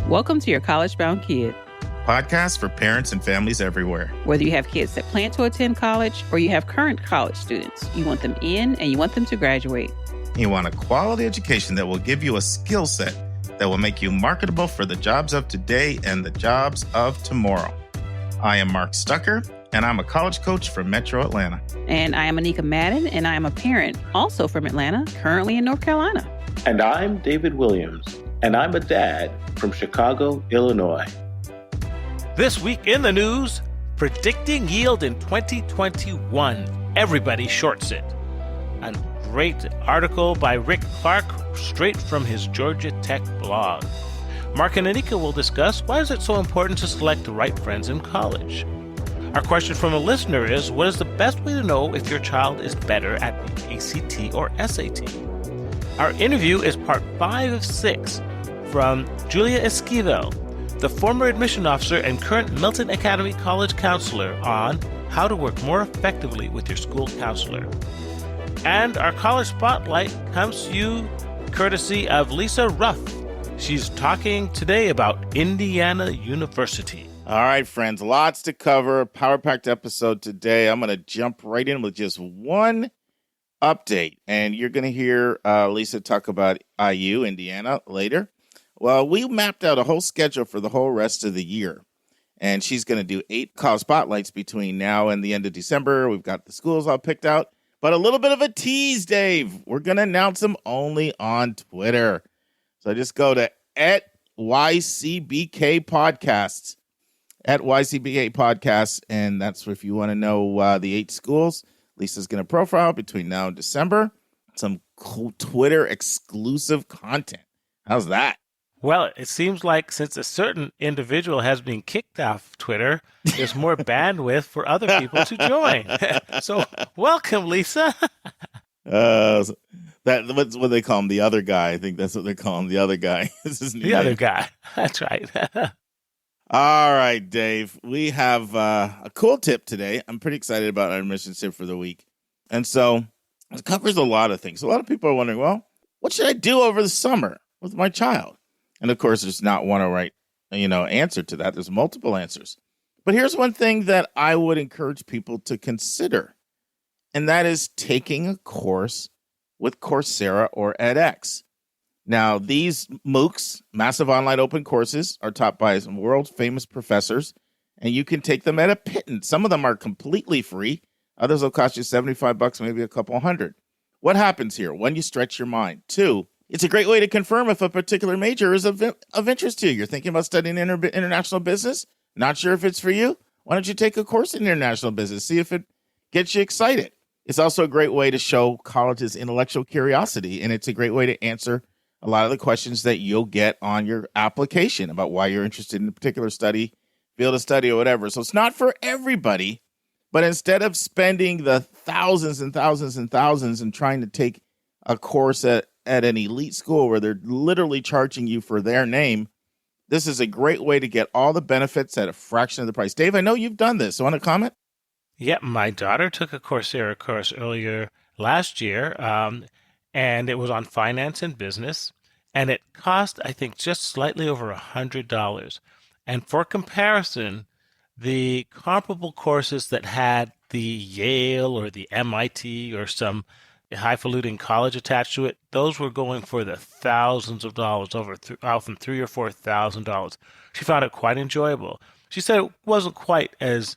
Welcome to Your College Bound Kid, podcast for parents and families everywhere. Whether you have kids that plan to attend college or you have current college students, you want them in and you want them to graduate. You want a quality education that will give you a skill set that will make you marketable for the jobs of today and the jobs of tomorrow. I am Mark Stucker, and I'm a college coach from Metro Atlanta. And I am Anika Madden, and I am a parent, also from Atlanta, currently in North Carolina. And I'm David Williams, and I'm a dad from Chicago, Illinois. This week in the news, predicting yield in 2021. Everybody shorts it. A great article by Rick Clark, straight from his Georgia Tech blog. Mark and Anika will discuss why is it so important to select the right friends in college. Our question from a listener is, what is the best way to know if your child is better at the ACT or SAT? Our interview is part 5 of 6 from Julia Esquivel, the former admission officer and current Milton Academy College counselor, on how to work more effectively with your school counselor. And our college spotlight comes to you courtesy of Lisa Ruff. She's talking today about Indiana University. All right, friends, lots to cover. Power-packed episode today. I'm going to jump right in with just one update. And you're going to hear Lisa talk about IU, Indiana, later. Well, we mapped out a whole schedule for the whole rest of the year. And she's going to do 8 college spotlights between now and the end of December. We've got the schools all picked out. But a little bit of a tease, Dave. We're going to announce them only on Twitter. So just go to @YCBK Podcasts, @YCBK Podcasts, and that's if you want to know the 8 schools Lisa's going to profile between now and December. Some cool Twitter exclusive content. How's that? Well, it seems like since a certain individual has been kicked off Twitter, there's more bandwidth for other people to join. So welcome, Lisa. What's what they call him, the other guy. I think that's what they call him, the other guy. This is the other guy. That's right. All right, Dave. We have a cool tip today. I'm pretty excited about our admissions tip for the week. And so it covers a lot of things. A lot of people are wondering, well, what should I do over the summer with my child? And of course, there's not one right, answer to that. There's multiple answers. But here's one thing that I would encourage people to consider, and that is taking a course with Coursera or edX. Now, these MOOCs, massive online open courses, are taught by some world-famous professors, and you can take them at a pittance. Some of them are completely free. Others will cost you $75, maybe a couple hundred. What happens here? One, you stretch your mind. 2, it's a great way to confirm if a particular major is of interest to you. You're thinking about studying international business? Not sure if it's for you? Why don't you take a course in international business? See if it gets you excited. It's also a great way to show college's intellectual curiosity, and it's a great way to answer a lot of the questions that you'll get on your application about why you're interested in a particular study, field of study, or whatever. So it's not for everybody, but instead of spending the thousands and thousands and thousands and trying to take a course at an elite school where they're literally charging you for their name, this is a great way to get all the benefits at a fraction of the price. Dave, I know you've done this. Want to comment? Yeah, my daughter took a Coursera course earlier last year, and it was on finance and business, and it cost, I think, just slightly over $100. And for comparison, the comparable courses that had the Yale or the MIT or some highfalutin college attached to it, those were going for the thousands of dollars, often $3,000 or $4,000. She found it quite enjoyable. She said it wasn't quite as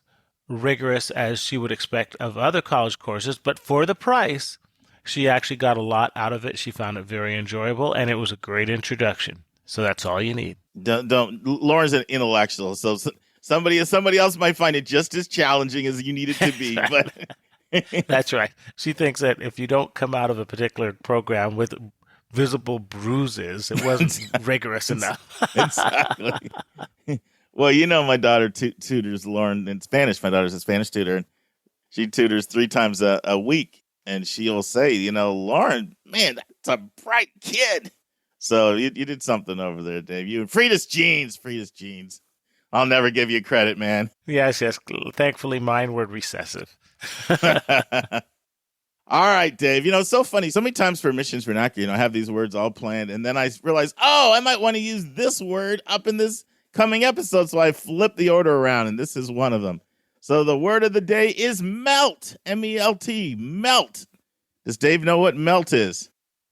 rigorous as she would expect of other college courses, but for the price, she actually got a lot out of it. She found it very enjoyable, and it was a great introduction. So that's all you need. Lauren's an intellectual, so somebody else might find it just as challenging as you need it to be. But that's right. She thinks that if you don't come out of a particular program with visible bruises, it wasn't rigorous enough. Exactly. Well, my daughter tutors Lauren in Spanish. My daughter's a Spanish tutor, and she tutors 3 times a week. And she'll say, Lauren, man, that's a bright kid. So you did something over there, Dave. You Frida's jeans. I'll never give you credit, man. Yes. Thankfully, mine were recessive. All right, Dave. It's so funny. So many times for Missions Vernacular, I have these words all planned, and then I realize, I might want to use this word up in this coming episode, so I flip the order around, and this is one of them. So the word of the day is melt, M-E-L-T, melt. Does Dave know what melt is?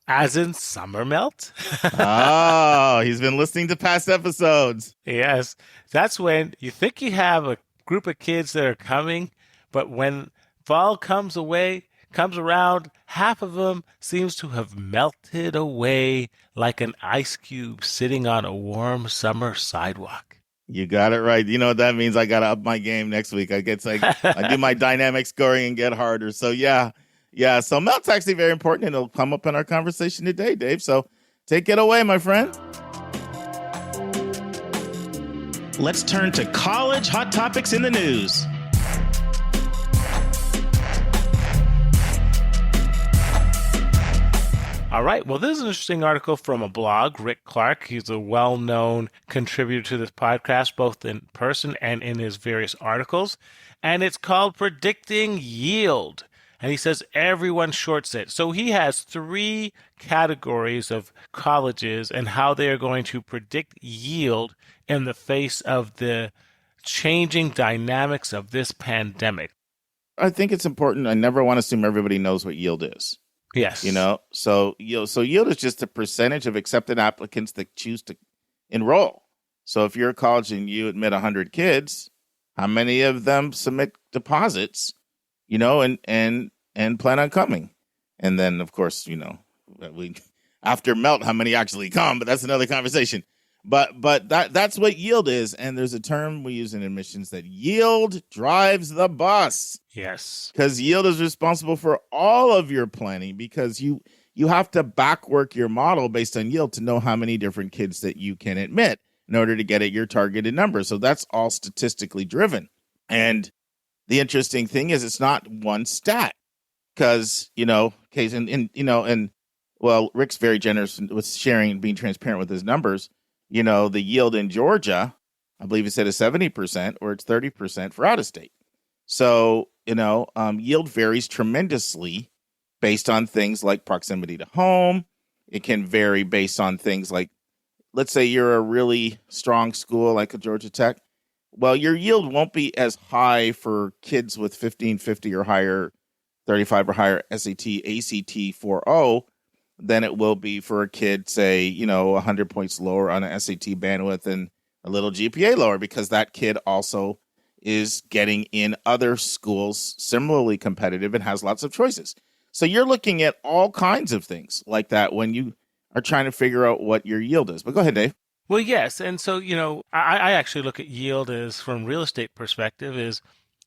As in summer melt? Oh, he's been listening to past episodes. Yes. That's when you think you have a group of kids that are coming, but when fall comes around, half of them seems to have melted away like an ice cube sitting on a warm summer sidewalk. You got it right. You know what that means? I got to up my game next week. I do my dynamic scoring and get harder. So yeah. So melt's actually very important, and it'll come up in our conversation today, Dave. So take it away, my friend. Let's turn to college hot topics in the news. All right. Well, this is an interesting article from a blog, Rick Clark. He's a well-known contributor to this podcast, both in person and in his various articles. And it's called Predicting Yield. And he says everyone shorts it. So he has 3 categories of colleges and how they are going to predict yield in the face of the changing dynamics of this pandemic. I think it's important. I never want to assume everybody knows what yield is. Yes. So yield is just a percentage of accepted applicants that choose to enroll. So if you're a college and you admit 100 kids, how many of them submit deposits, and plan on coming? And then, of course, we after melt, how many actually come? But that's another conversation. But that's what yield is. And there's a term we use in admissions that yield drives the bus. Yes. Because yield is responsible for all of your planning, because you have to backwork your model based on yield to know how many different kids that you can admit in order to get at your targeted number. So that's all statistically driven. And the interesting thing is it's not one stat, because, Rick's very generous with sharing and being transparent with his numbers. The yield in Georgia, I believe he said is 70%, or it's 30% for out of state. So, yield varies tremendously based on things like proximity to home. It can vary based on things like, let's say you're a really strong school like a Georgia Tech. Well, your yield won't be as high for kids with 1550 or higher, 35 or higher SAT, ACT 4.0 than it will be for a kid, say, 100 points lower on an SAT bandwidth and a little GPA lower, because that kid also is getting in other schools similarly competitive and has lots of choices. So you're looking at all kinds of things like that when you are trying to figure out what your yield is. But go ahead, Dave. Well, yes. And so, I actually look at yield as, from real estate perspective, is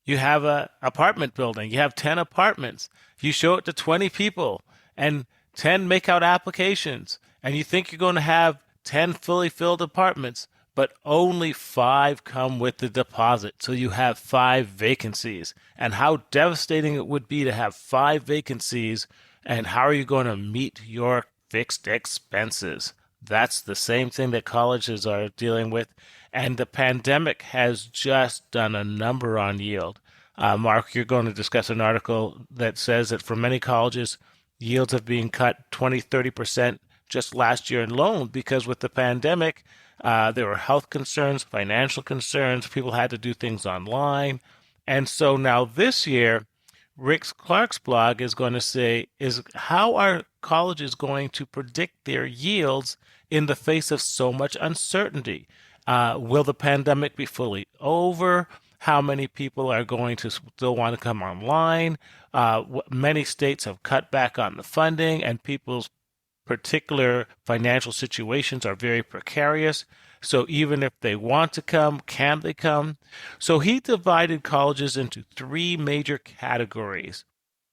you have a apartment building, you have 10 apartments, you show it to 20 people and 10 make out applications, and you think you're going to have 10 fully filled apartments, but only 5 come with the deposit. So you have 5 vacancies. And how devastating it would be to have 5 vacancies, and how are you going to meet your fixed expenses? That's the same thing that colleges are dealing with. And the pandemic has just done a number on yield. Mark, you're going to discuss an article that says that for many colleges, yields have been cut 20, 30% just last year alone, because with the pandemic, there were health concerns, financial concerns, people had to do things online. And so now this year, Rick Clark's blog is going to say, is how are colleges going to predict their yields in the face of so much uncertainty? Will the pandemic be fully over? How many people are going to still want to come online? Many states have cut back on the funding, and people's particular financial situations are very precarious. So even if they want to come, can they come? So he divided colleges into 3 major categories.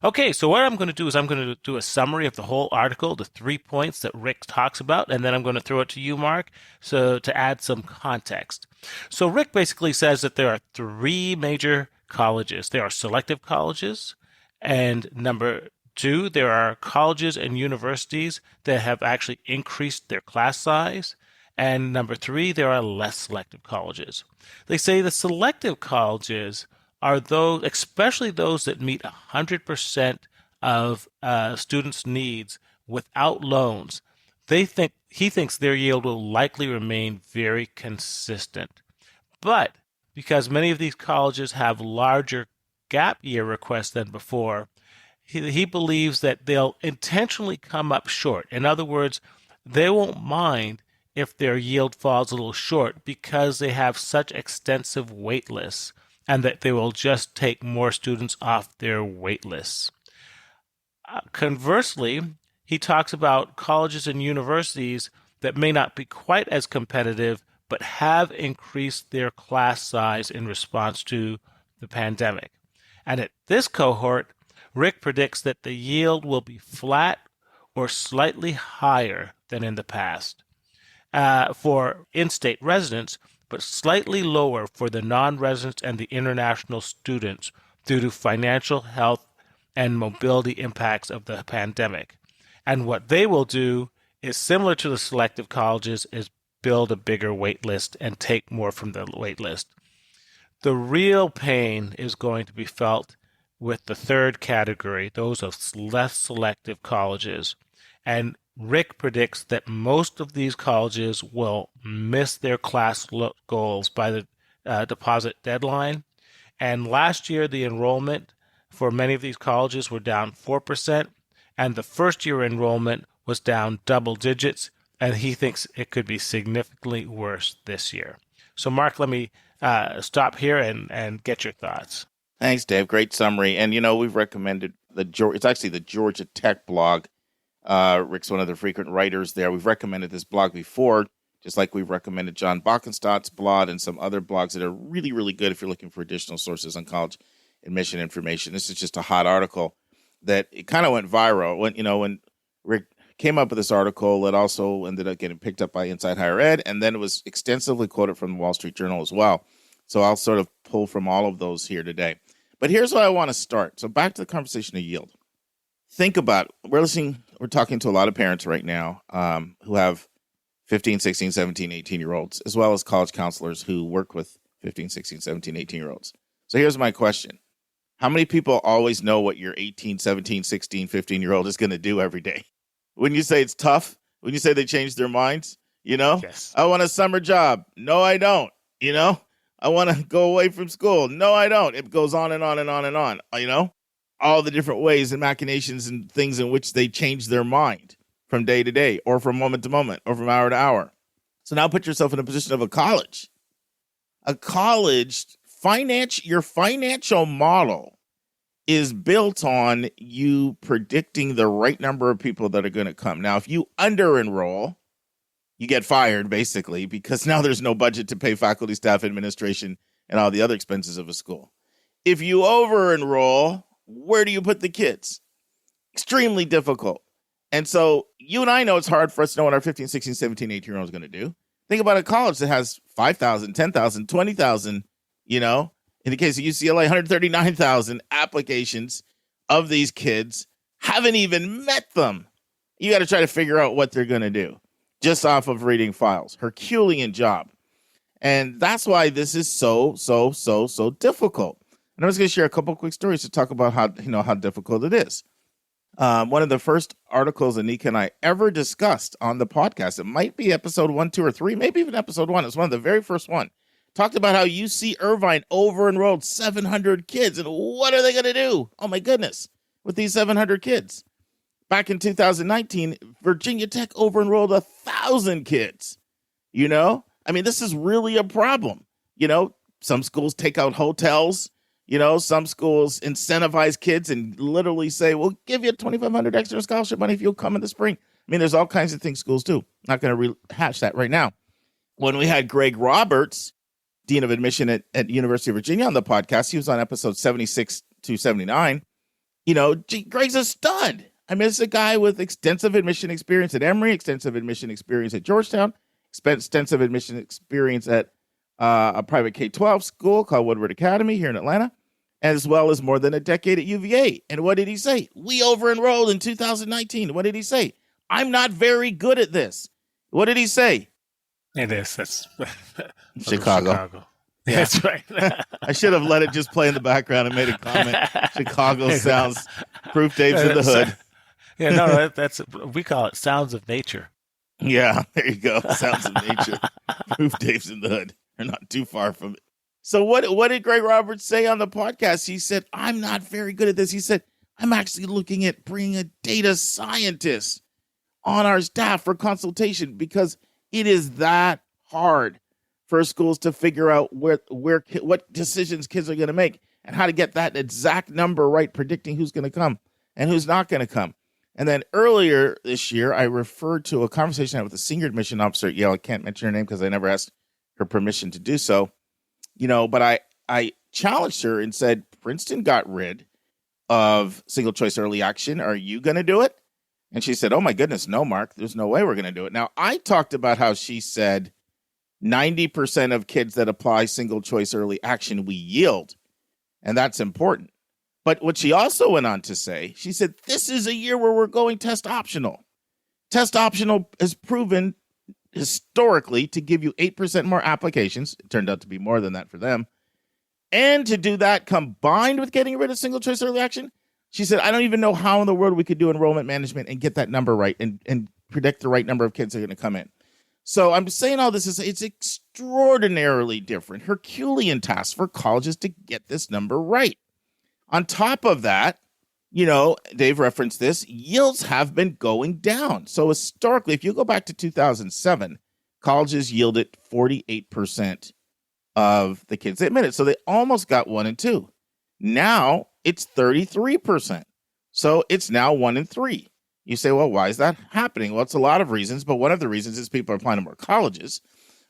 Okay, so what I'm going to do is I'm going to do a summary of the whole article, the 3 points that Rick talks about, and then I'm going to throw it to you, Mark, so to add some context. So Rick basically says that there are 3 major colleges. There are selective colleges, and number 2, there are colleges and universities that have actually increased their class size. And number 3, there are less selective colleges. They say the selective colleges are those, especially those that meet 100% of students' needs without loans, he thinks their yield will likely remain very consistent. But because many of these colleges have larger gap year requests than before, he believes that they'll intentionally come up short. In other words, they won't mind if their yield falls a little short because they have such extensive wait lists, and that they will just take more students off their wait lists. Conversely, he talks about colleges and universities that may not be quite as competitive but have increased their class size in response to the pandemic. And at this cohort, Rick predicts that the yield will be flat or slightly higher than in the past for in-state residents, but slightly lower for the non-residents and the international students due to financial, health, and mobility impacts of the pandemic. And what they will do is similar to the selective colleges, is build a bigger wait list and take more from the wait list. The real pain is going to be felt with the third category, those of less selective colleges. And Rick predicts that most of these colleges will miss their class goals by the deposit deadline. And last year, the enrollment for many of these colleges were down 4%, and the first-year enrollment was down double digits, and he thinks it could be significantly worse this year. So, Mark, let me stop here and get your thoughts. Thanks, Dave. Great summary. And, we've recommended it's actually the Georgia Tech blog. Rick's one of the frequent writers there. We've recommended this blog before, just like we've recommended John Bockenstadt's blog and some other blogs that are really, really good if you're looking for additional sources on college admission information. This is just a hot article that it kind of went viral. When Rick came up with this article, it also ended up getting picked up by Inside Higher Ed, and then it was extensively quoted from the Wall Street Journal as well. So I'll sort of pull from all of those here today. But here's where I want to start. So back to the conversation of yield. Think about it. We're talking to a lot of parents right now who have 15, 16, 17, 18-year-olds, as well as college counselors who work with 15, 16, 17, 18-year-olds. So here's my question. How many people always know what your 18, 17, 16, 15-year-old is going to do every day? When you say it's tough, when you say they change their minds, Yes. I want a summer job. No, I don't. I want to go away from school. No, I don't. It goes on and on and on and on, all the different ways and machinations and things in which they change their mind from day to day or from moment to moment or from hour to hour. So now put yourself in a position of a college. A college, your financial model is built on you predicting the right number of people that are going to come. Now, if you under-enroll, you get fired, basically, because now there's no budget to pay faculty, staff, administration, and all the other expenses of a school. If you over-enroll, where do you put the kids? Extremely difficult. And so you and I know it's hard for us to know what our 15, 16, 17, 18-year-old is going to do. Think about a college that has 5,000, 10,000, 20,000, in the case of UCLA, 139,000 applications of these kids, haven't even met them. You got to try to figure out what they're going to do just off of reading files. Herculean job. And that's why this is so difficult. And I'm just going to share a couple quick stories to talk about how difficult it is. One of the first articles Anika and I ever discussed on the podcast, it might be episode 1, 2, or 3, maybe even episode 1. It's one of the very first one. Talked about how UC Irvine over-enrolled 700 kids. And what are they going to do? Oh, my goodness, with these 700 kids. Back in 2019, Virginia Tech over-enrolled 1,000 kids. This is really a problem. Some schools take out hotels. Some schools incentivize kids and literally say, we'll give you $2,500 extra scholarship money if you'll come in the spring. There's all kinds of things schools do. Not going to rehash that right now. When we had Greg Roberts, Dean of Admission at University of Virginia, on the podcast, he was on episode 76 to 79. Greg's a stud. This is a guy with extensive admission experience at Emory, extensive admission experience at Georgetown, extensive admission experience at a private K-12 school called Woodward Academy here in Atlanta, as well as more than a decade at UVA. And what did he say? We over-enrolled in 2019. What did he say? I'm not very good at this. What did he say? It is. That's Chicago. Yeah. That's right. I should have let it just play in the background and made a comment. Chicago sounds, proof Dave's in the hood. Yeah, no, that's we call it sounds of nature. Yeah, there you go. Sounds of nature. Proof Dave's in the hood. They're not too far from it. So what did Greg Roberts say on the podcast? He said, I'm not very good at this. He said, I'm actually looking at bringing a data scientist on our staff for consultation because it is that hard for schools to figure out what decisions kids are going to make and how to get that exact number right, predicting who's going to come and who's not going to come. And then earlier this year, I referred to a conversation I had with a senior admission officer at Yale. I can't mention her name because I never asked her permission to do so. But I challenged her and said, Princeton got rid of single choice early action. Are you going to do it? And she said, oh my goodness, no, Mark, there's no way we're going to do it. Now, I talked about how she said 90% of kids that apply single choice early action, we yield. And that's important. But what she also went on to say, she said, this is a year where we're going test optional. Test optional has proven historically to give you 8% more applications. It turned out to be more than that for them. And to do that combined with getting rid of single choice early action, she said, I don't even know how in the world we could do enrollment management and get that number right and predict the right number of kids that are going to come in. So I'm saying all this is it's extraordinarily different, Herculean task for colleges to get this number right. On top of that, Dave referenced this, yields have been going down. So historically, if you go back to 2007, colleges yielded 48% of the kids they admitted. So they almost got 1 and 2. Now it's 33%. So it's now 1 and 3. You say, well, why is that happening? Well, it's a lot of reasons, but one of the reasons is people are applying to more colleges.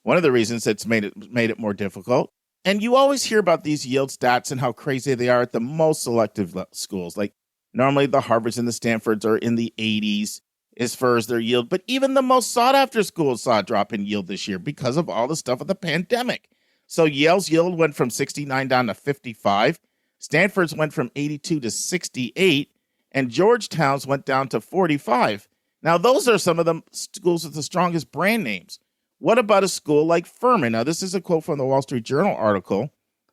One of the reasons it's made it more difficult. And you always hear about these yield stats and how crazy they are at the most selective schools. Like normally the Harvards and the Stanfords are in the 80s as far as their yield. But even the most sought after schools saw a drop in yield this year because of all the stuff with the pandemic. So Yale's yield went from 69 down to 55. Stanford's went from 82 to 68. And Georgetown's went down to 45. Now, those are some of the schools with the strongest brand names. What about a school like Furman? Now, this is a quote from the Wall Street Journal article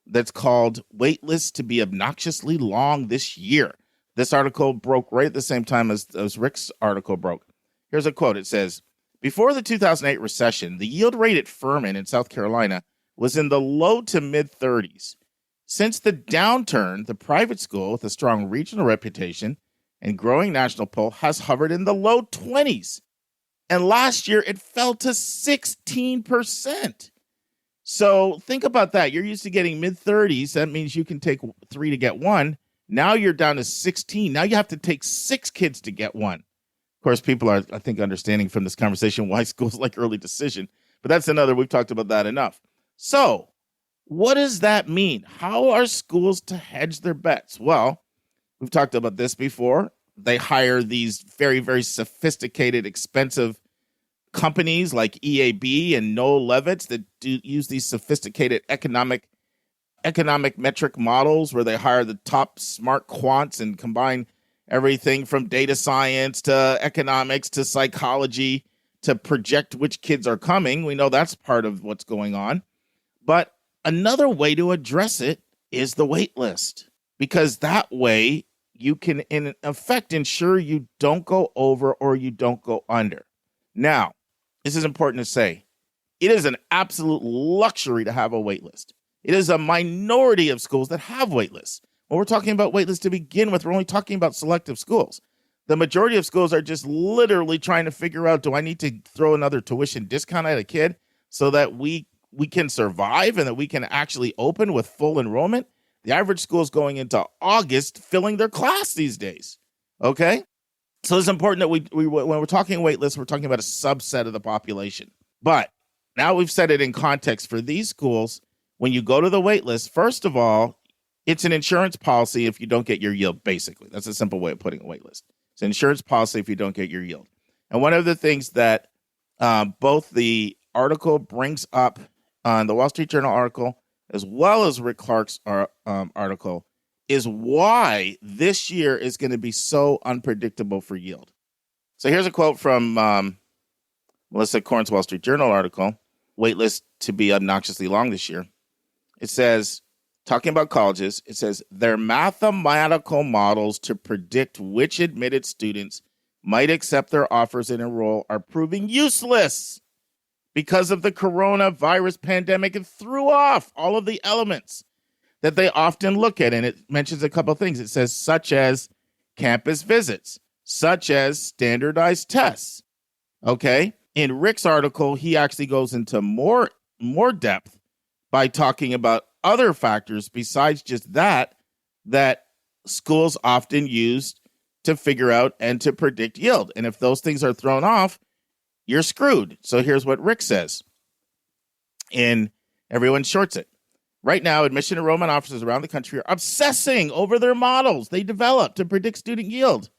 that's called Waitlists to be Obnoxiously Long This Year. This article broke right at the same time as Rick's article broke. Here's a quote. It says, before the 2008 recession, the yield rate at Furman in South Carolina was in the low to mid-30s. Since the downturn, the private school with a strong regional reputation and growing national pull has hovered in the low 20s. And last year, it fell to 16%. So think about that. You're used to getting mid-30s. That means you can take 3 to get 1. Now you're down to 16. Now you have to take 6 kids to get 1. Of course, people are, I think, understanding from this conversation why schools like early decision. But that's we've talked about that enough. So what does that mean? How are schools to hedge their bets? Well, we've talked about this before. They hire these very, very sophisticated, expensive companies like EAB and Noel Levitz that do use these sophisticated economic metric models where they hire the top smart quants and combine everything from data science to economics to psychology to project which kids are coming. We know that's part of what's going on. But another way to address it is the wait list, because that way you can, in effect, ensure you don't go over or you don't go under. Now, this is important to say. It is an absolute luxury to have a wait list. It is a minority of schools that have wait lists. When we're talking about wait lists to begin with, we're only talking about selective schools. The majority of schools are just literally trying to figure out, do I need to throw another tuition discount at a kid so that we can survive and that we can actually open with full enrollment? The average school is going into August filling their class these days, okay? So it's important that we when we're talking wait lists, we're talking about a subset of the population. But now we've set it in context for these schools. When you go to the wait list, first of all, it's an insurance policy if you don't get your yield, basically. That's a simple way of putting a wait list. It's an insurance policy if you don't get your yield. And one of the things that both the article brings up on the Wall Street Journal article, as well as Rick Clark's article, is why this year is going to be so unpredictable for yield. So here's a quote from Melissa Korn's Wall Street Journal article, waitlist to be obnoxiously long this year. It says, talking about colleges, it says, their mathematical models to predict which admitted students might accept their offers and enroll are proving useless because of the coronavirus pandemic. It threw off all of the elements that they often look at. And it mentions a couple of things. It says, such as campus visits, such as standardized tests. Okay. In Rick's article, he actually goes into more depth by talking about other factors besides just that schools often use to figure out and to predict yield. And if those things are thrown off, you're screwed. So here's what Rick says. And everyone shorts it. Right now, admission enrollment officers around the country are obsessing over their models they developed to predict student yield.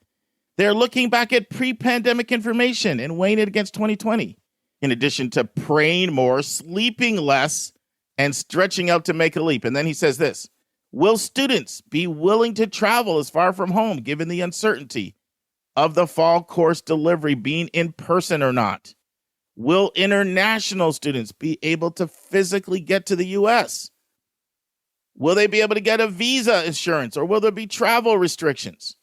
They're looking back at pre-pandemic information and weighing it against 2020. In addition to praying more, sleeping less, and stretching out to make a leap. And then he says this, will students be willing to travel as far from home given the uncertainty of the fall course delivery being in person or not? Will international students be able to physically get to the U.S.? Will they be able to get a visa insurance, or will there be travel restrictions?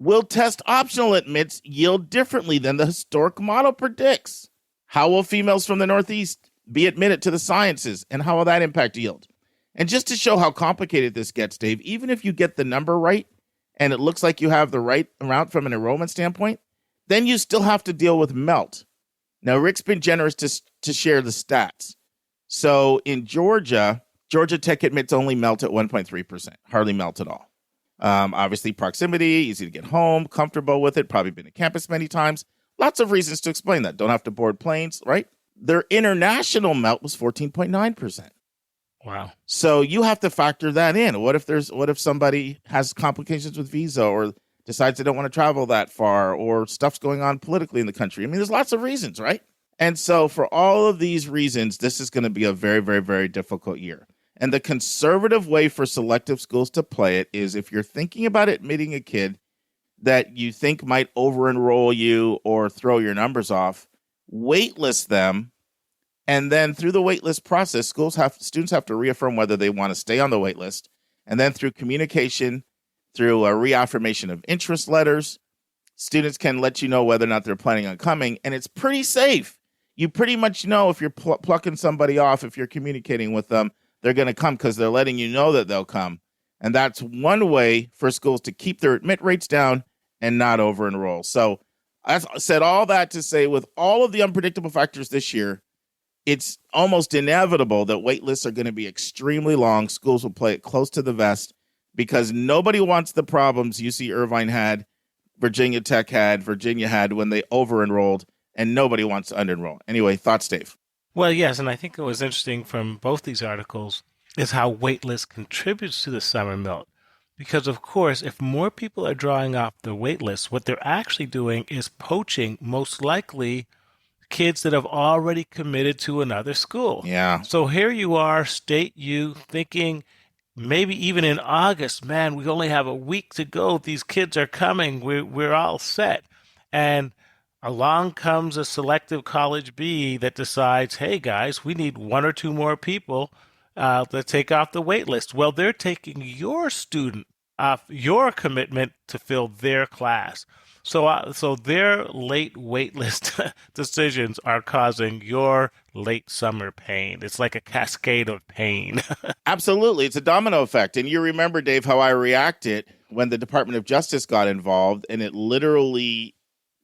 Will test optional admits yield differently than the historic model predicts? How will females from the Northeast be admitted to the sciences, and how will that impact yield? And just to show how complicated this gets, Dave, even if you get the number right and it looks like you have the right amount from an enrollment standpoint, then you still have to deal with melt. Now, Rick's been generous to share the stats. So in Georgia Tech admits only melt at 1.3%, hardly melt at all. Obviously, proximity, easy to get home, comfortable with it, probably been to campus many times. Lots of reasons to explain that. Don't have to board planes, right? Their international melt was 14.9%. Wow. So you have to factor that in. What if somebody has complications with visa or decides they don't want to travel that far, or stuff's going on politically in the country? I mean, there's lots of reasons, right? And so for all of these reasons, this is going to be a very, very, very difficult year. And the conservative way for selective schools to play it is, if you're thinking about admitting a kid that you think might over-enroll you or throw your numbers off, waitlist them. And then through the waitlist process, students have to reaffirm whether they want to stay on the waitlist. And then through communication, through a reaffirmation of interest letters, students can let you know whether or not they're planning on coming. And it's pretty safe. You pretty much know if you're plucking somebody off, if you're communicating with them, they're going to come because they're letting you know that they'll come. And that's one way for schools to keep their admit rates down and not over-enroll. So I said all that to say, with all of the unpredictable factors this year, it's almost inevitable that wait lists are going to be extremely long. Schools will play it close to the vest because nobody wants the problems UC Irvine had, Virginia Tech had, Virginia had when they over-enrolled, and nobody wants to under-enroll. Anyway, thoughts, Dave? Well, yes, and I think what was interesting from both these articles is how waitlist contributes to the summer melt. Because, of course, if more people are drawing off the waitlist, what they're actually doing is poaching, most likely, kids that have already committed to another school. Yeah. So here you are, state U, thinking maybe even in August, man, we only have a week to go. These kids are coming. We're all set. And along comes a selective college B that decides, hey, guys, we need one or two more people to take off the wait list. Well, they're taking your student off your commitment to fill their class. So their late wait list decisions are causing your late summer pain. It's like a cascade of pain. Absolutely. It's a domino effect. And you remember, Dave, how I reacted when the Department of Justice got involved, and it literally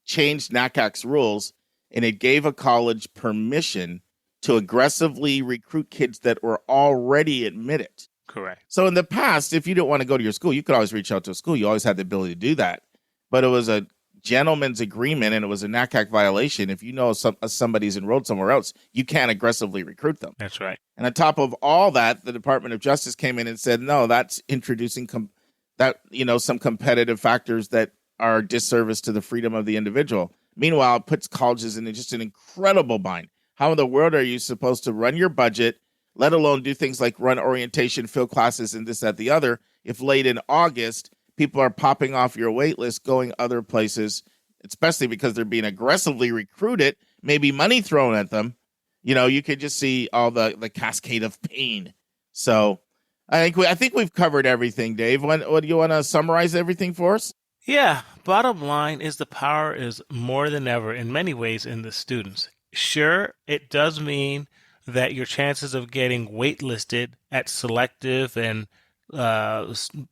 changed NACAC's rules, and it gave a college permission to aggressively recruit kids that were already admitted. Correct. So in the past, if you didn't want to go to your school, you could always reach out to a school. You always had the ability to do that. But it was a gentleman's agreement, and it was a NACAC violation. If you know somebody's enrolled somewhere else, you can't aggressively recruit them. That's right. And on top of all that, the Department of Justice came in and said, no, that's introducing some competitive factors that are disservice to the freedom of the individual. Meanwhile, it puts colleges in just an incredible bind. How in the world are you supposed to run your budget, let alone do things like run orientation, fill classes, and this, that, the other, if late in August, people are popping off your wait list, going other places, especially because they're being aggressively recruited, maybe money thrown at them. You know, you could just see all the cascade of pain So I think we've covered everything, Dave. What do you want to summarize everything for us? Yeah, bottom line is the power is more than ever in many ways in the students. Sure, it does mean that your chances of getting waitlisted at selective and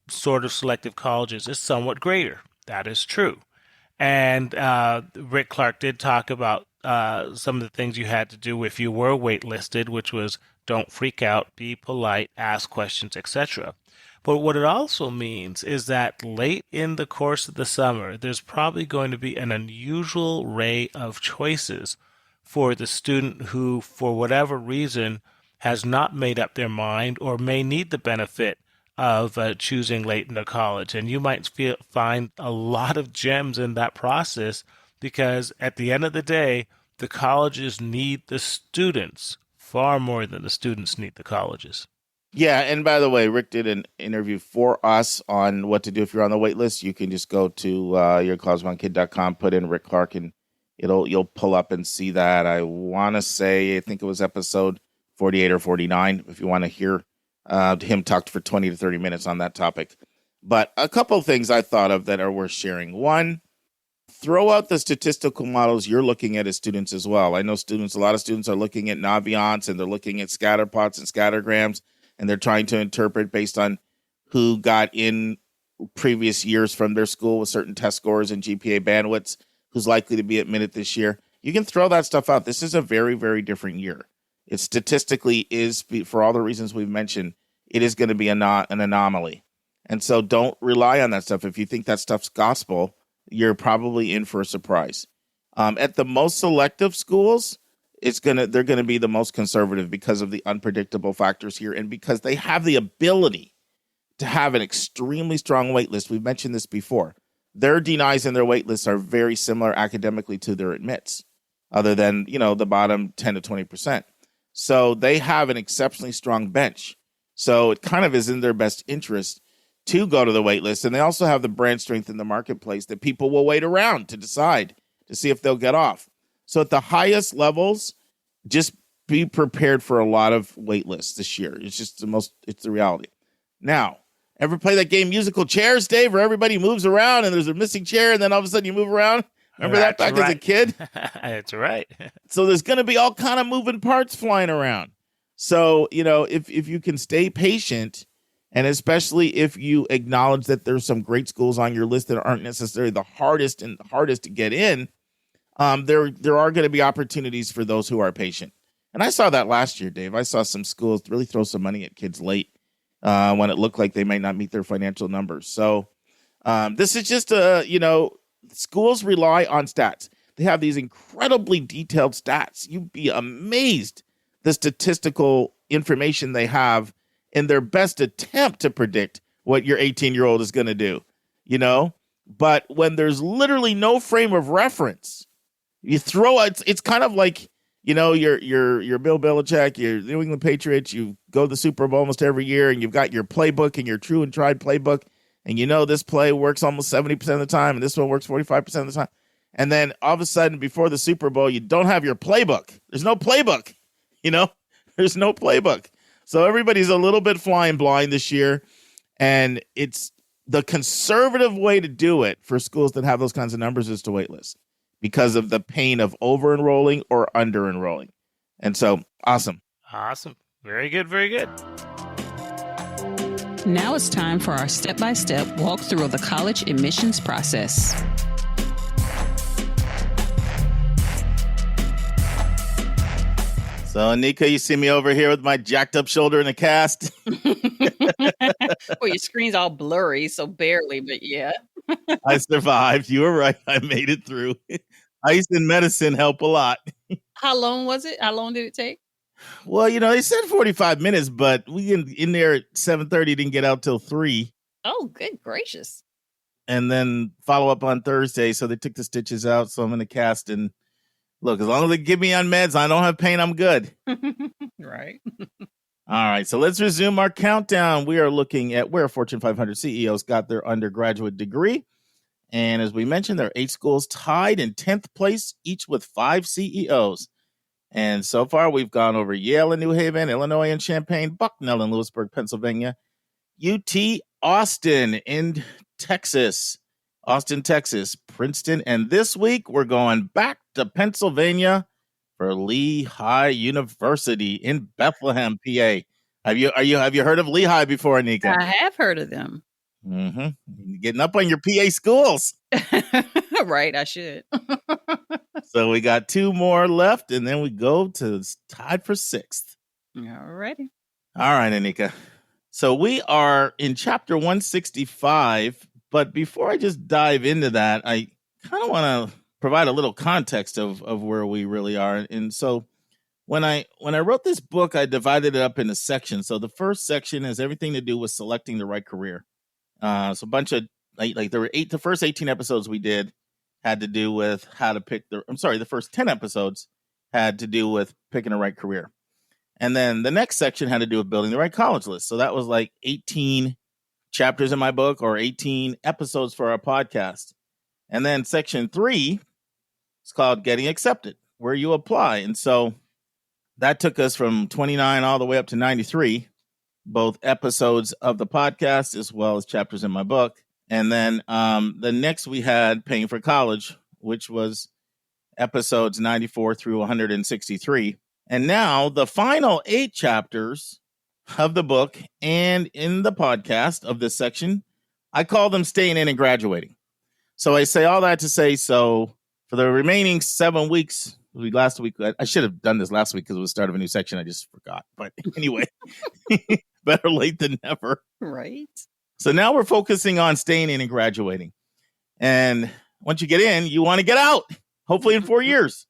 sort of selective colleges is somewhat greater. That is true. And Rick Clark did talk about some of the things you had to do if you were waitlisted, which was don't freak out, be polite, ask questions, etc. But what it also means is that late in the course of the summer, there's probably going to be an unusual array of choices for the student who, for whatever reason, has not made up their mind or may need the benefit of choosing late into college. And you might find a lot of gems in that process because at the end of the day, the colleges need the students far more than the students need the colleges. Yeah, and by the way, Rick did an interview for us on what to do if you're on the wait list. You can just go to yourcollegeboundkid.com, put in Rick Clark, and you'll pull up and see that. I think it was episode 48 or 49, if you want to hear him talk for 20 to 30 minutes on that topic. But a couple of things I thought of that are worth sharing. One, throw out the statistical models you're looking at as students as well. I know a lot of students are looking at Naviance and they're looking at scatter plots and scattergrams, and they're trying to interpret based on who got in previous years from their school with certain test scores and GPA bandwidths, who's likely to be admitted this year. You can throw that stuff out. This is a very, very different year. It statistically is, for all the reasons we've mentioned, it is going to be an anomaly. And so don't rely on that stuff. If you think that stuff's gospel, you're probably in for a surprise. At the most selective schools, they're going to be the most conservative because of the unpredictable factors here and because they have the ability to have an extremely strong wait list. We've mentioned this before. Their denies and their wait lists are very similar academically to their admits, other than, the bottom 10 to 20%. So they have an exceptionally strong bench. So it kind of is in their best interest to go to the wait list. And they also have the brand strength in the marketplace that people will wait around to decide to see if they'll get off. So at the highest levels, just be prepared for a lot of wait lists this year. It's just it's the reality. Now, ever play that game Musical Chairs, Dave, where everybody moves around and there's a missing chair and then all of a sudden you move around? Remember that back as a kid? That's right. So there's going to be all kind of moving parts flying around. So, if you can stay patient, and especially if you acknowledge that there's some great schools on your list that aren't necessarily the hardest to get in, there are going to be opportunities for those who are patient. And I saw that last year, Dave. I saw some schools really throw some money at kids late when it looked like they might not meet their financial numbers. So this is just schools rely on stats. They have these incredibly detailed stats. You'd be amazed the statistical information they have in their best attempt to predict what your 18-year-old is going to do, But when there's literally no frame of reference, you throw out, it's kind of like, your Bill Belichick, your New England Patriots, you go to the Super Bowl almost every year and you've got your playbook and your true and tried playbook. And this play works almost 70% of the time and this one works 45% of the time. And then all of a sudden before the Super Bowl, you don't have your playbook. There's no playbook, there's no playbook. So everybody's a little bit flying blind this year. And it's the conservative way to do it for schools that have those kinds of numbers is to waitlist because of the pain of over-enrolling or under-enrolling. And so, awesome. Awesome. Very good, very good. Now it's time for our step-by-step walkthrough of the college admissions process. So, Anika, you see me over here with my jacked up shoulder in a cast? Well, your screen's all blurry, so barely, but yeah. I survived. You were right. I made it through. Ice and medicine help a lot. How long was it? How long did it take? Well, they said 45 minutes, but we in there at 7:30, didn't get out till 3. Oh, good gracious. And then follow up on Thursday. So they took the stitches out. So I'm in a cast. And look, as long as they give me on meds, I don't have pain, I'm good. Right. All right. So let's resume our countdown. We are looking at where Fortune 500 CEOs got their undergraduate degree. And as we mentioned, there are 8 schools tied in 10th place, each with 5 CEOs. And so far, we've gone over Yale and New Haven, Illinois and Champaign, Bucknell and Lewisburg, Pennsylvania, UT Austin in Texas, Princeton. And this week, we're going back to Pennsylvania for Lehigh University in Bethlehem, PA. Have you heard of Lehigh before, Anika? I have heard of them. Mm-hmm. Getting up on your PA schools. Right, I should. So we got 2 more left, and then we go to tied for 6th. Alrighty. All right, Anika. So we are in chapter 165, but before I just dive into that, I kind of want to provide a little context of where we really are. And so when I wrote this book, I divided it up into sections. So the first section has everything to do with selecting the right career. So a bunch of like there were the first 18 episodes we did had to do with how to pick the first 10 episodes had to do with picking the right career. And then the next section had to do with building the right college list. So that was like 18 chapters in my book or 18 episodes for our podcast. And then section 3 is called Getting Accepted, where you apply. And so that took us from 29 all the way up to 93, both episodes of the podcast as well as chapters in my book. And then the next we had Paying for College, which was episodes 94 through 163. And now the final 8 chapters of the book and in the podcast of this section, I call them Staying In and Graduating. So I say all that to say, so for the remaining 7 weeks, last week, I should have done this last week because it was the start of a new section. I just forgot. But anyway, better late than never. Right. So now we're focusing on staying in and graduating. And once you get in, you want to get out, hopefully in 4 years.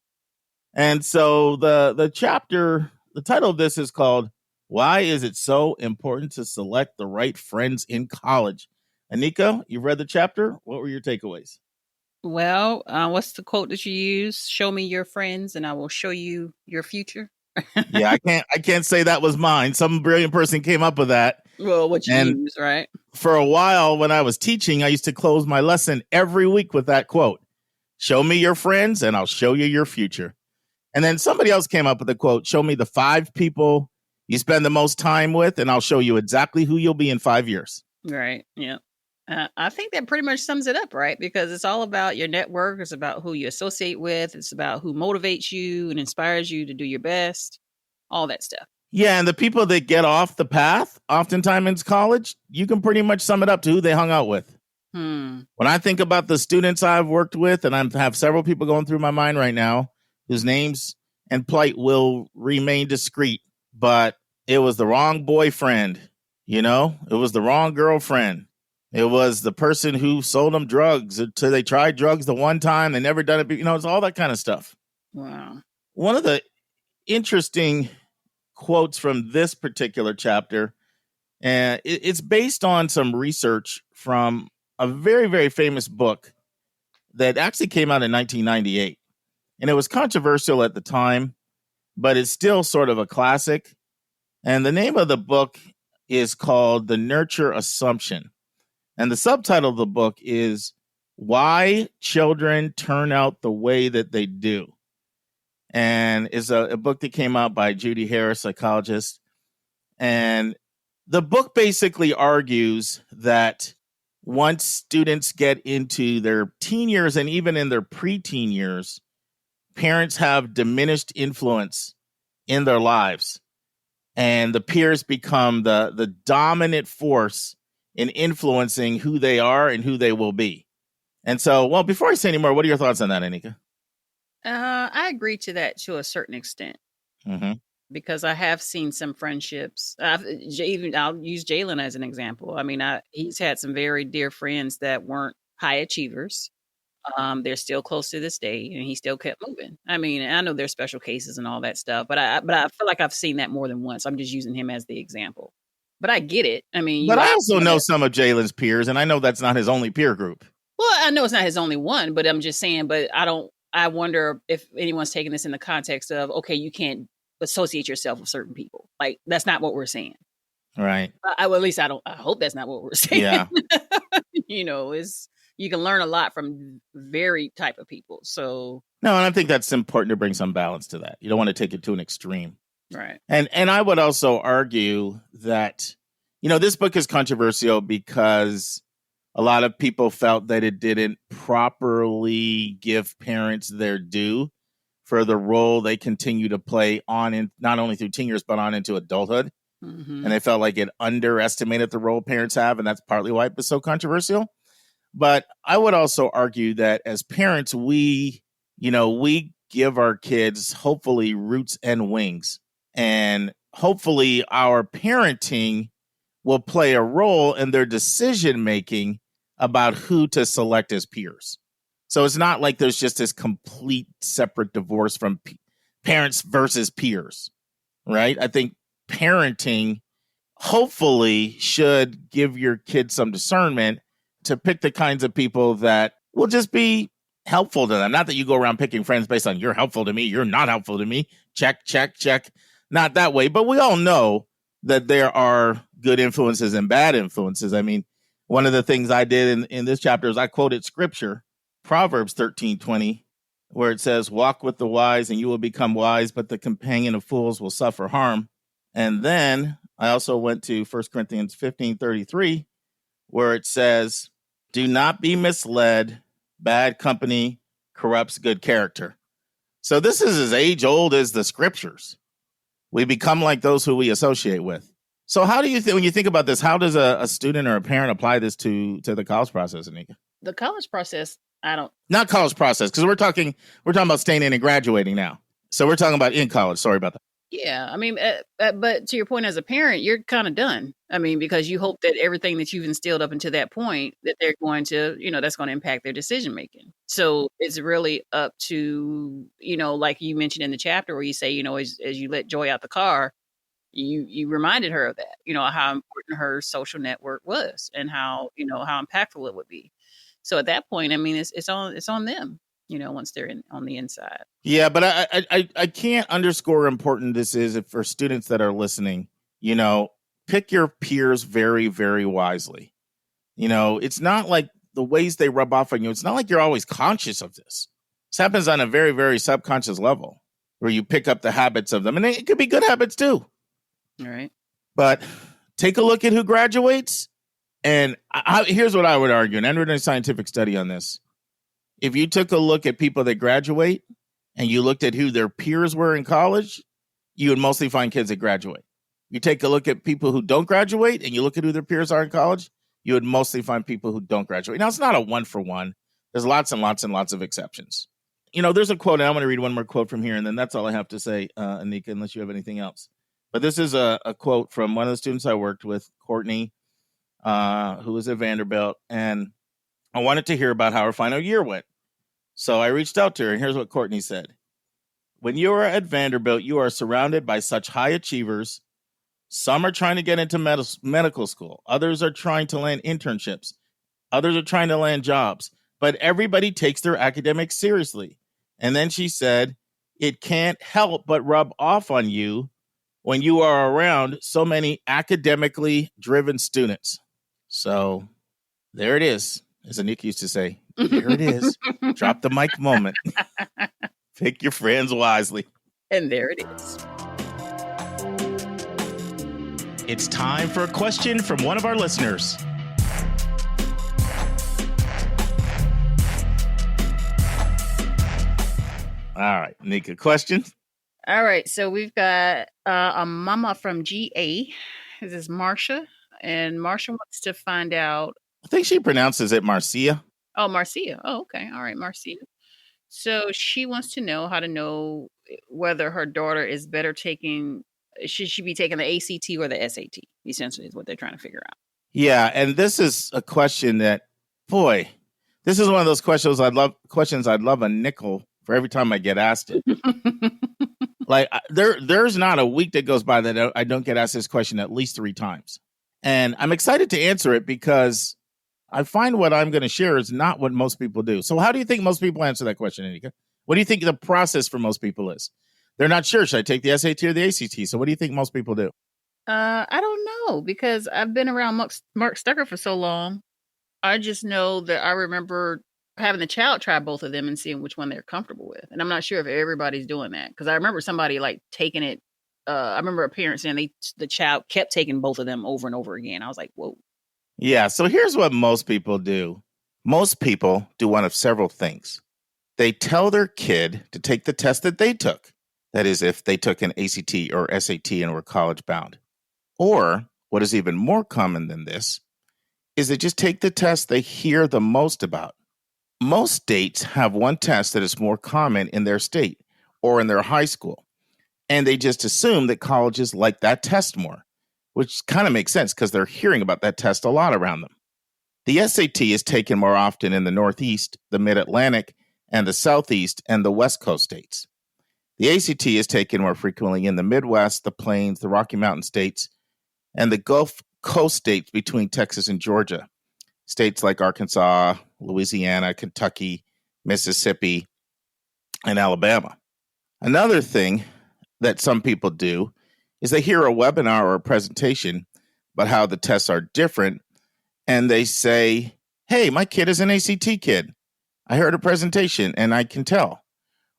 And so the chapter, the title of this is called, Why Is It So Important to Select the Right Friends in College? Anika, you've read the chapter. What were your takeaways? Well, what's the quote that you use? Show me your friends and I will show you your future. Yeah, I can't say that was mine. Some brilliant person came up with that. Well, what you use, right? For a while when I was teaching, I used to close my lesson every week with that quote. Show me your friends and I'll show you your future. And then somebody else came up with the quote, show me the 5 people you spend the most time with and I'll show you exactly who you'll be in 5 years. Right. Yeah. I think that pretty much sums it up, right? Because it's all about your network. It's about who you associate with. It's about who motivates you and inspires you to do your best. All that stuff. Yeah, and the people that get off the path, oftentimes in college, you can pretty much sum it up to who they hung out with. When I think about the students I've worked with, and I have several people going through my mind right now, whose names and plight will remain discreet, but it was the wrong boyfriend, it was the wrong girlfriend. It was the person who sold them drugs until they tried drugs the one time. They never done it. It's all that kind of stuff. Wow. One of the interesting quotes from this particular chapter, and it's based on some research from a very, very famous book that actually came out in 1998. And it was controversial at the time, but it's still sort of a classic. And the name of the book is called The Nurture Assumption. And the subtitle of the book is Why Children Turn Out the Way That They Do. And it's a book that came out by Judy Harris, psychologist. And the book basically argues that once students get into their teen years and even in their preteen years, parents have diminished influence in their lives. And the peers become the dominant force in influencing who they are and who they will be. And so, well, before I say any more, what are your thoughts on that, Anika? I agree to that to a certain extent. Mm-hmm. Because I have seen some friendships. I'll use Jalen as an example. I mean, he's had some very dear friends that weren't high achievers. They're still close to this day, and he still kept moving. I mean, I know there's special cases and all that stuff, but I feel like I've seen that more than once. I'm just using him as the example. But I get it. I mean, but I also know some of Jalen's peers, and I know that's not his only peer group. Well, I know it's not his only one, but I'm just saying. But I wonder if anyone's taking this in the context of, okay, you can't associate yourself with certain people. Like, that's not what we're saying. Right. Well, at least I hope that's not what we're saying. Yeah. You can learn a lot from varied type of people. So No, and I think that's important to bring some balance to that. You don't want to take it to an extreme. Right. And I would also argue that, this book is controversial because a lot of people felt that it didn't properly give parents their due for the role they continue to play on in not only through teen years, but on into adulthood. Mm-hmm. And they felt like it underestimated the role parents have. And that's partly why it was so controversial. But I would also argue that as parents, we give our kids hopefully roots and wings. And hopefully our parenting will play a role in their decision making about who to select as peers. So it's not like there's just this complete separate divorce from parents versus peers, right? I think parenting hopefully should give your kids some discernment to pick the kinds of people that will just be helpful to them. Not that you go around picking friends based on you're helpful to me, you're not helpful to me. Check, check, check. Not that way. But we all know that there are good influences and bad influences. I mean, one of the things I did in this chapter is I quoted scripture, Proverbs 13:20, where it says, walk with the wise and you will become wise, but the companion of fools will suffer harm. And then I also went to 1 Corinthians 15:33, where it says, do not be misled. Bad company corrupts good character. So this is as age old as the scriptures. We become like those who we associate with. So how do you think, when you think about this, how does a student or a parent apply this to the college process, Anika? The college process, Not college process, because we're talking about staying in and graduating now. So we're talking about in college. Sorry about that. Yeah, I mean, but to your point as a parent, you're kind of done. I mean, because you hope that everything that you've instilled up until that point, that they're going to, that's going to impact their decision making. So it's really up to, like you mentioned in the chapter where you say, as you let Joy out the car, you reminded her of that, how important her social network was and how impactful it would be. So at that point, I mean, it's on them. Once they're on the inside. Yeah, but I can't underscore how important this is for students that are listening. Pick your peers very, very wisely. It's not like the ways they rub off on you. It's not like you're always conscious of this. This happens on a very, very subconscious level where you pick up the habits of them. And it could be good habits too. All right. But take a look at who graduates. And here's what I would argue, and I did a scientific study on this. If you took a look at people that graduate and you looked at who their peers were in college, you would mostly find kids that graduate. You take a look at people who don't graduate and you look at who their peers are in college, you would mostly find people who don't graduate. Now, it's not a one for one. There's lots and lots and lots of exceptions. There's a quote, and I'm going to read one more quote from here, and then that's all I have to say, Anika, unless you have anything else. But this is a quote from one of the students I worked with, Courtney, who was at Vanderbilt, and I wanted to hear about how her final year went. So I reached out to her, and here's what Courtney said. When you are at Vanderbilt, you are surrounded by such high achievers. Some are trying to get into medical school. Others are trying to land internships. Others are trying to land jobs. But everybody takes their academics seriously. And then she said, it can't help but rub off on you when you are around so many academically driven students. So there it is. As Anika used to say, here it is. Drop the mic moment. Pick your friends wisely. And there it is. It's time for a question from one of our listeners. All right, Anika, question? All right, so we've got a mama from GA. This is Marcia, and Marcia wants to find out. I think she pronounces it Marcia. Oh, Marcia. Oh, okay. All right, Marcia. So she wants to know whether her daughter is better should she be taking the ACT or the SAT? Essentially is what they're trying to figure out. Yeah, and this is a question that, boy, this is one of those questions I'd love a nickel for every time I get asked it. Like there's not a week that goes by that I don't get asked this question at least 3 times. And I'm excited to answer it because I find what I'm going to share is not what most people do. So how do you think most people answer that question, Anika? What do you think the process for most people is? They're not sure. Should I take the SAT or the ACT? So what do you think most people do? I don't know, because I've been around Mark Stucker for so long. I just know that I remember having the child try both of them and seeing which one they're comfortable with. And I'm not sure if everybody's doing that, because I remember somebody like taking it. I remember a parent saying the child kept taking both of them over and over again. I was like, whoa. Yeah. So here's what most people do. Most people do one of several things. They tell their kid to take the test that they took. That is, if they took an ACT or SAT and were college bound. Or what is even more common than this is they just take the test they hear the most about. Most states have one test that is more common in their state or in their high school. And they just assume that colleges like that test more, which kind of makes sense because they're hearing about that test a lot around them. The SAT is taken more often in the Northeast, the Mid-Atlantic, and the Southeast and the West Coast states. The ACT is taken more frequently in the Midwest, the Plains, the Rocky Mountain states, and the Gulf Coast states between Texas and Georgia. States like Arkansas, Louisiana, Kentucky, Mississippi, and Alabama. Another thing that some people do is they hear a webinar or a presentation about how the tests are different, and they say, hey, my kid is an ACT kid. I heard a presentation, and I can tell.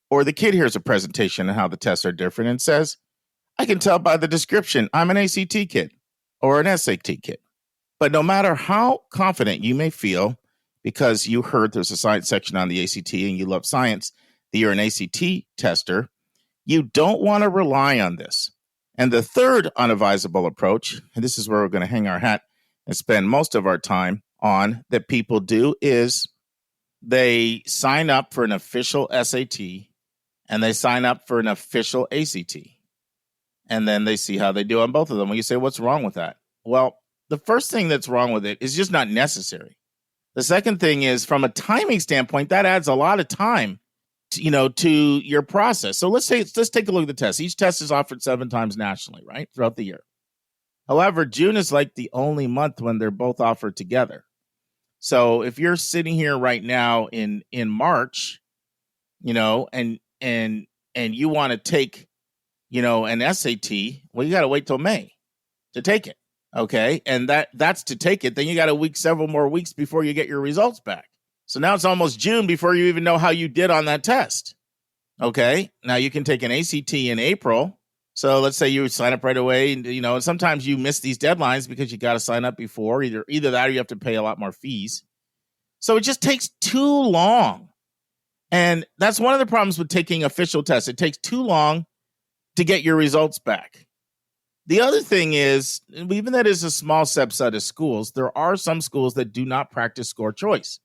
Or the kid hears a presentation on how the tests are different and says, I can tell by the description I'm an ACT kid or an SAT kid. But no matter how confident you may feel, because you heard there's a science section on the ACT and you love science, that you're an ACT tester, you don't want to rely on this. And the third unadvisable approach, and this is where we're going to hang our hat and spend most of our time on, that people do is they sign up for an official SAT and they sign up for an official ACT. And then they see how they do on both of them. When you say, what's wrong with that? Well, the first thing that's wrong with it is just not necessary. The second thing is, from a timing standpoint, that adds a lot of time to your process. So let's take a look at the test. Each test is offered 7 times nationally, right, throughout the year. However, June is like the only month when they're both offered together. So if you're sitting here right now in March, and you want to take, an SAT, well, you got to wait till May to take it. Okay. And that's to take it. Then you got to wait several more weeks before you get your results back. So now it's almost June before you even know how you did on that test. Okay. Now you can take an ACT in April. So let's say you sign up right away, and sometimes you miss these deadlines because you got to sign up before either that or you have to pay a lot more fees. So it just takes too long. And that's one of the problems with taking official tests. It takes too long to get your results back. The other thing is, even that is a small subset of schools, there are some schools that do not practice score choice.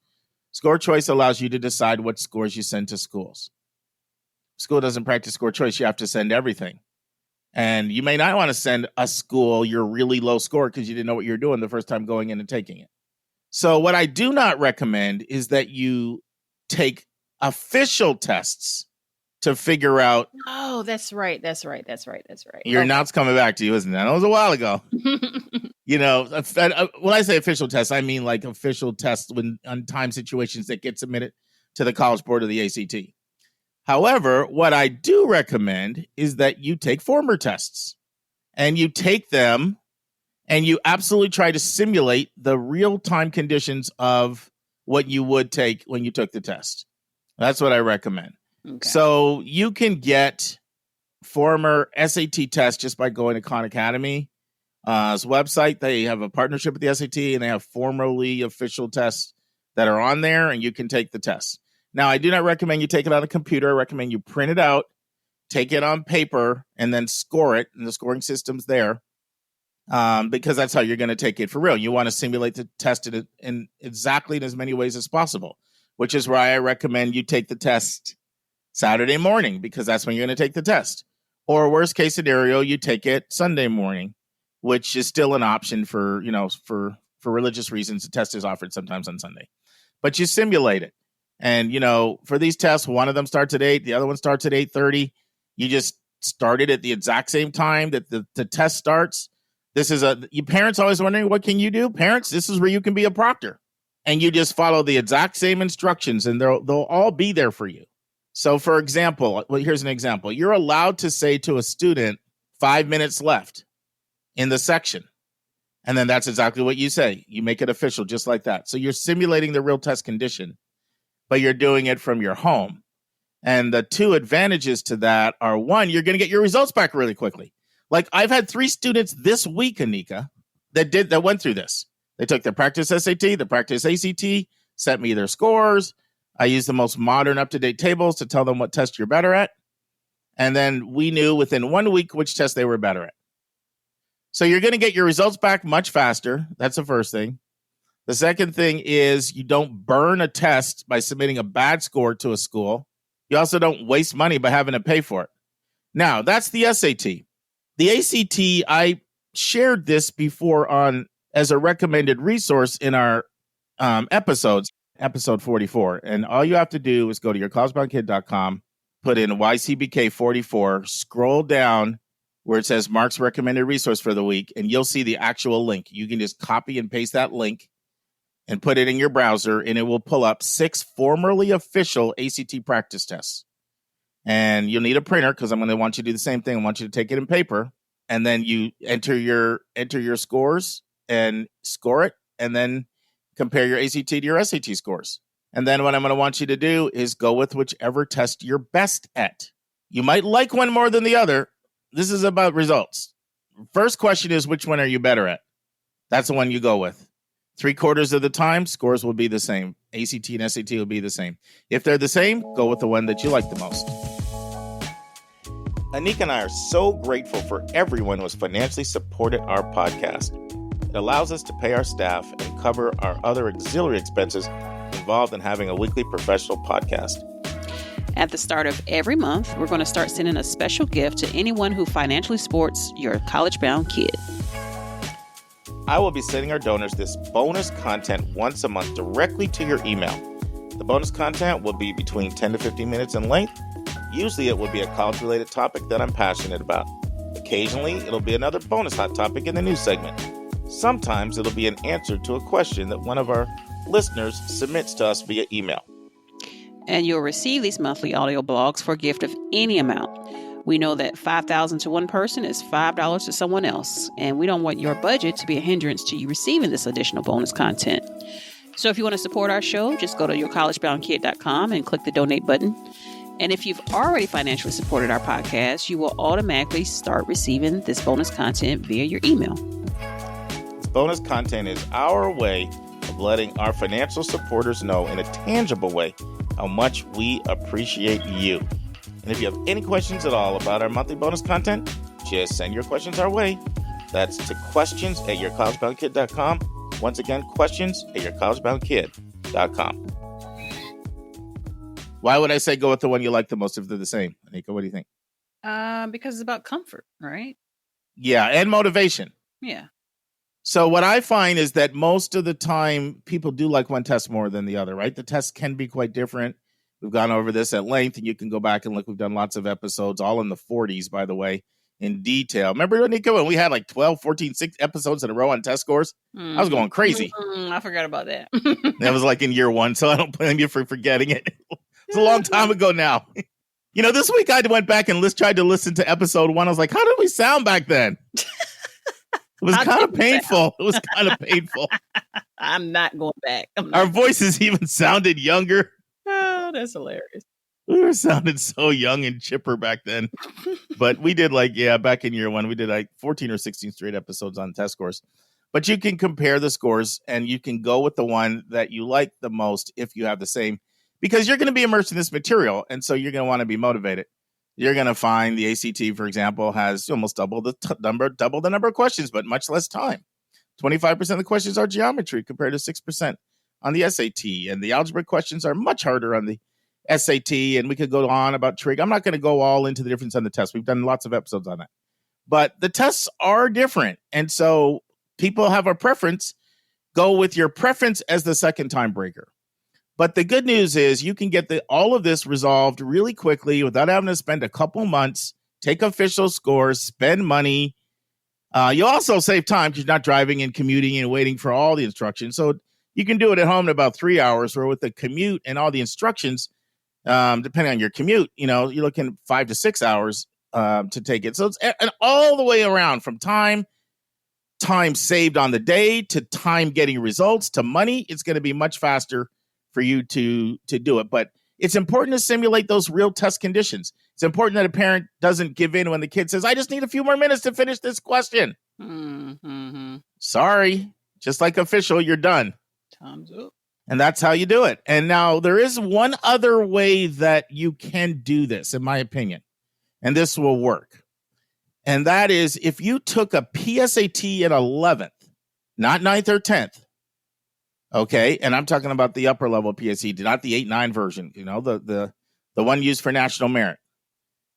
Score choice allows you to decide what scores you send to schools. School doesn't practice score choice. You have to send everything. And you may not want to send a school your really low score because you didn't know what you were doing the first time going in and taking it. So what I do not recommend is that you take official tests to figure out. Oh, that's right. Your note's coming back to you, isn't it? That was a while ago. When I say official tests, I mean like official tests on time situations that get submitted to the College Board of the ACT. However, what I do recommend is that you take former tests and you take them and you absolutely try to simulate the real-time conditions of what you would take when you took the test. That's what I recommend. Okay. So you can get former SAT tests just by going to Khan Academy's website. They have a partnership with the SAT, and they have formerly official tests that are on there, and you can take the tests. Now, I do not recommend you take it on a computer. I recommend you print it out, take it on paper, and then score it, and the scoring system's there, because that's how you're going to take it for real. You want to simulate the test in exactly in as many ways as possible, which is why I recommend you take the test Saturday morning, because that's when you're going to take the test. Or worst case scenario, you take it Sunday morning, which is still an option for religious reasons. The test is offered sometimes on Sunday, but you simulate it. And, for these tests, one of them starts at 8, the other one starts at 8:30. You just start it at the exact same time that the test starts. This is you parents always wondering, what can you do? Parents, this is where you can be a proctor. And you just follow the exact same instructions, and they'll all be there for you. So, for example, here's an example. You're allowed to say to a student, 5 minutes left in the section. And then that's exactly what you say. You make it official just like that. So you're simulating the real test condition. but you're doing it from your home. And the two advantages to that are, one, you're going to get your results back really quickly. Like I've had 3 students this week, Anika, that went through this. They took their practice SAT, the practice ACT, sent me their scores. I used the most modern, up-to-date tables to tell them what test you're better at. And then we knew within 1 week which test they were better at. So you're going to get your results back much faster. That's the first thing. The second thing is you don't burn a test by submitting a bad score to a school. You also don't waste money by having to pay for it. Now, that's the SAT. The ACT, I shared this before as a recommended resource in our episodes, episode 44. And all you have to do is go to yourcollegeboundkid.com, put in YCBK 44, scroll down where it says Mark's recommended resource for the week, and you'll see the actual link. You can just copy and paste that link and put it in your browser, and it will pull up 6 formerly official ACT practice tests. And you'll need a printer because I'm going to want you to do the same thing. I want you to take it in paper, and then you enter your scores and score it, and then compare your ACT to your SAT scores. And then what I'm going to want you to do is go with whichever test you're best at. You might like one more than the other. This is about results. First question is, which one are you better at? That's the one you go with. 3/4 of the time, scores will be the same. ACT and SAT will be the same. If they're the same, go with the one that you like the most. Anika and I are so grateful for everyone who has financially supported our podcast. It allows us to pay our staff and cover our other auxiliary expenses involved in having a weekly professional podcast. At the start of every month, we're going to start sending a special gift to anyone who financially supports your college-bound kid. I will be sending our donors this bonus content once a month directly to your email. The bonus content will be between 10 to 15 minutes in length. Usually it will be a college-related topic that I'm passionate about. Occasionally, it'll be another bonus hot topic in the news segment. Sometimes it'll be an answer to a question that one of our listeners submits to us via email. And you'll receive these monthly audio blogs for a gift of any amount. We know that $5,000 to one person is $5 to someone else, and we don't want your budget to be a hindrance to you receiving this additional bonus content. So if you want to support our show, just go to yourcollegeboundkid.com and click the donate button. And if you've already financially supported our podcast, you will automatically start receiving this bonus content via your email. This bonus content is our way of letting our financial supporters know in a tangible way how much we appreciate you. And if you have any questions at all about our monthly bonus content, just send your questions our way. That's to questions@yourcollegeboundkid.com. Once again, questions@yourcollegeboundkid.com. Why would I say go with the one you like the most if they're the same? Anika, what do you think? Because it's about comfort, right? Yeah, and motivation. Yeah. So what I find is that most of the time people do like one test more than the other, right? The tests can be quite different. We've gone over this at length, and you can go back and look. We've done lots of episodes, all in the 40s, by the way, in detail. Remember, Anika, when we had like 12, 14, 6 episodes in a row on test scores? I was going crazy. I forgot about that. That was like in year 1, so I don't blame you for forgetting it. It's a long time ago now. You know, this week I went back and tried to listen to episode 1. I was like, how did we sound back then? It was kind of painful. It was kind of painful. I'm not going back. Our voices even sounded younger. Oh, that's hilarious. We were sounding so young and chipper back then. But we did back in year 1, we did like 14 or 16 straight episodes on test scores. But you can compare the scores, and you can go with the one that you like the most if you have the same, because you're going to be immersed in this material. And so you're going to want to be motivated. You're going to find the ACT, for example, has almost double the number of questions, but much less time. 25% of the questions are geometry compared to 6% on the SAT. And the algebra questions are much harder on the SAT. And we could go on about trig. I'm not going to go all into the difference on the test. We've done lots of episodes on that. But the tests are different. And so people have a preference. Go with your preference as the second time breaker. But the good news is you can get all of this resolved really quickly without having to spend a couple months, take official scores, spend money. You also save time because you're not driving and commuting and waiting for all the instructions. So you can do it at home in about 3 hours, or with the commute and all the instructions, depending on your commute, you're looking 5 to 6 hours to take it. So it's all the way around, from time saved on the day to time getting results to money. It's going to be much faster for you to do it. But it's important to simulate those real test conditions. It's important that a parent doesn't give in when the kid says, I just need a few more minutes to finish this question. Mm-hmm. Sorry, just like official, you're done. Time's up. And that's how you do it. And now there is one other way that you can do this, in my opinion, and this will work. And that is if you took a PSAT in 11th, not 9th or 10th, okay? And I'm talking about the upper level PSAT, not the 8-9 version, the one used for national merit.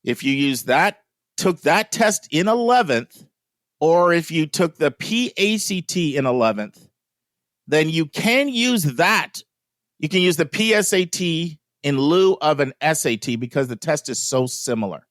If you use that, took that test in 11th, or if you took the PACT in 11th, then you can use that. You can use the PSAT in lieu of an SAT because the test is so similar.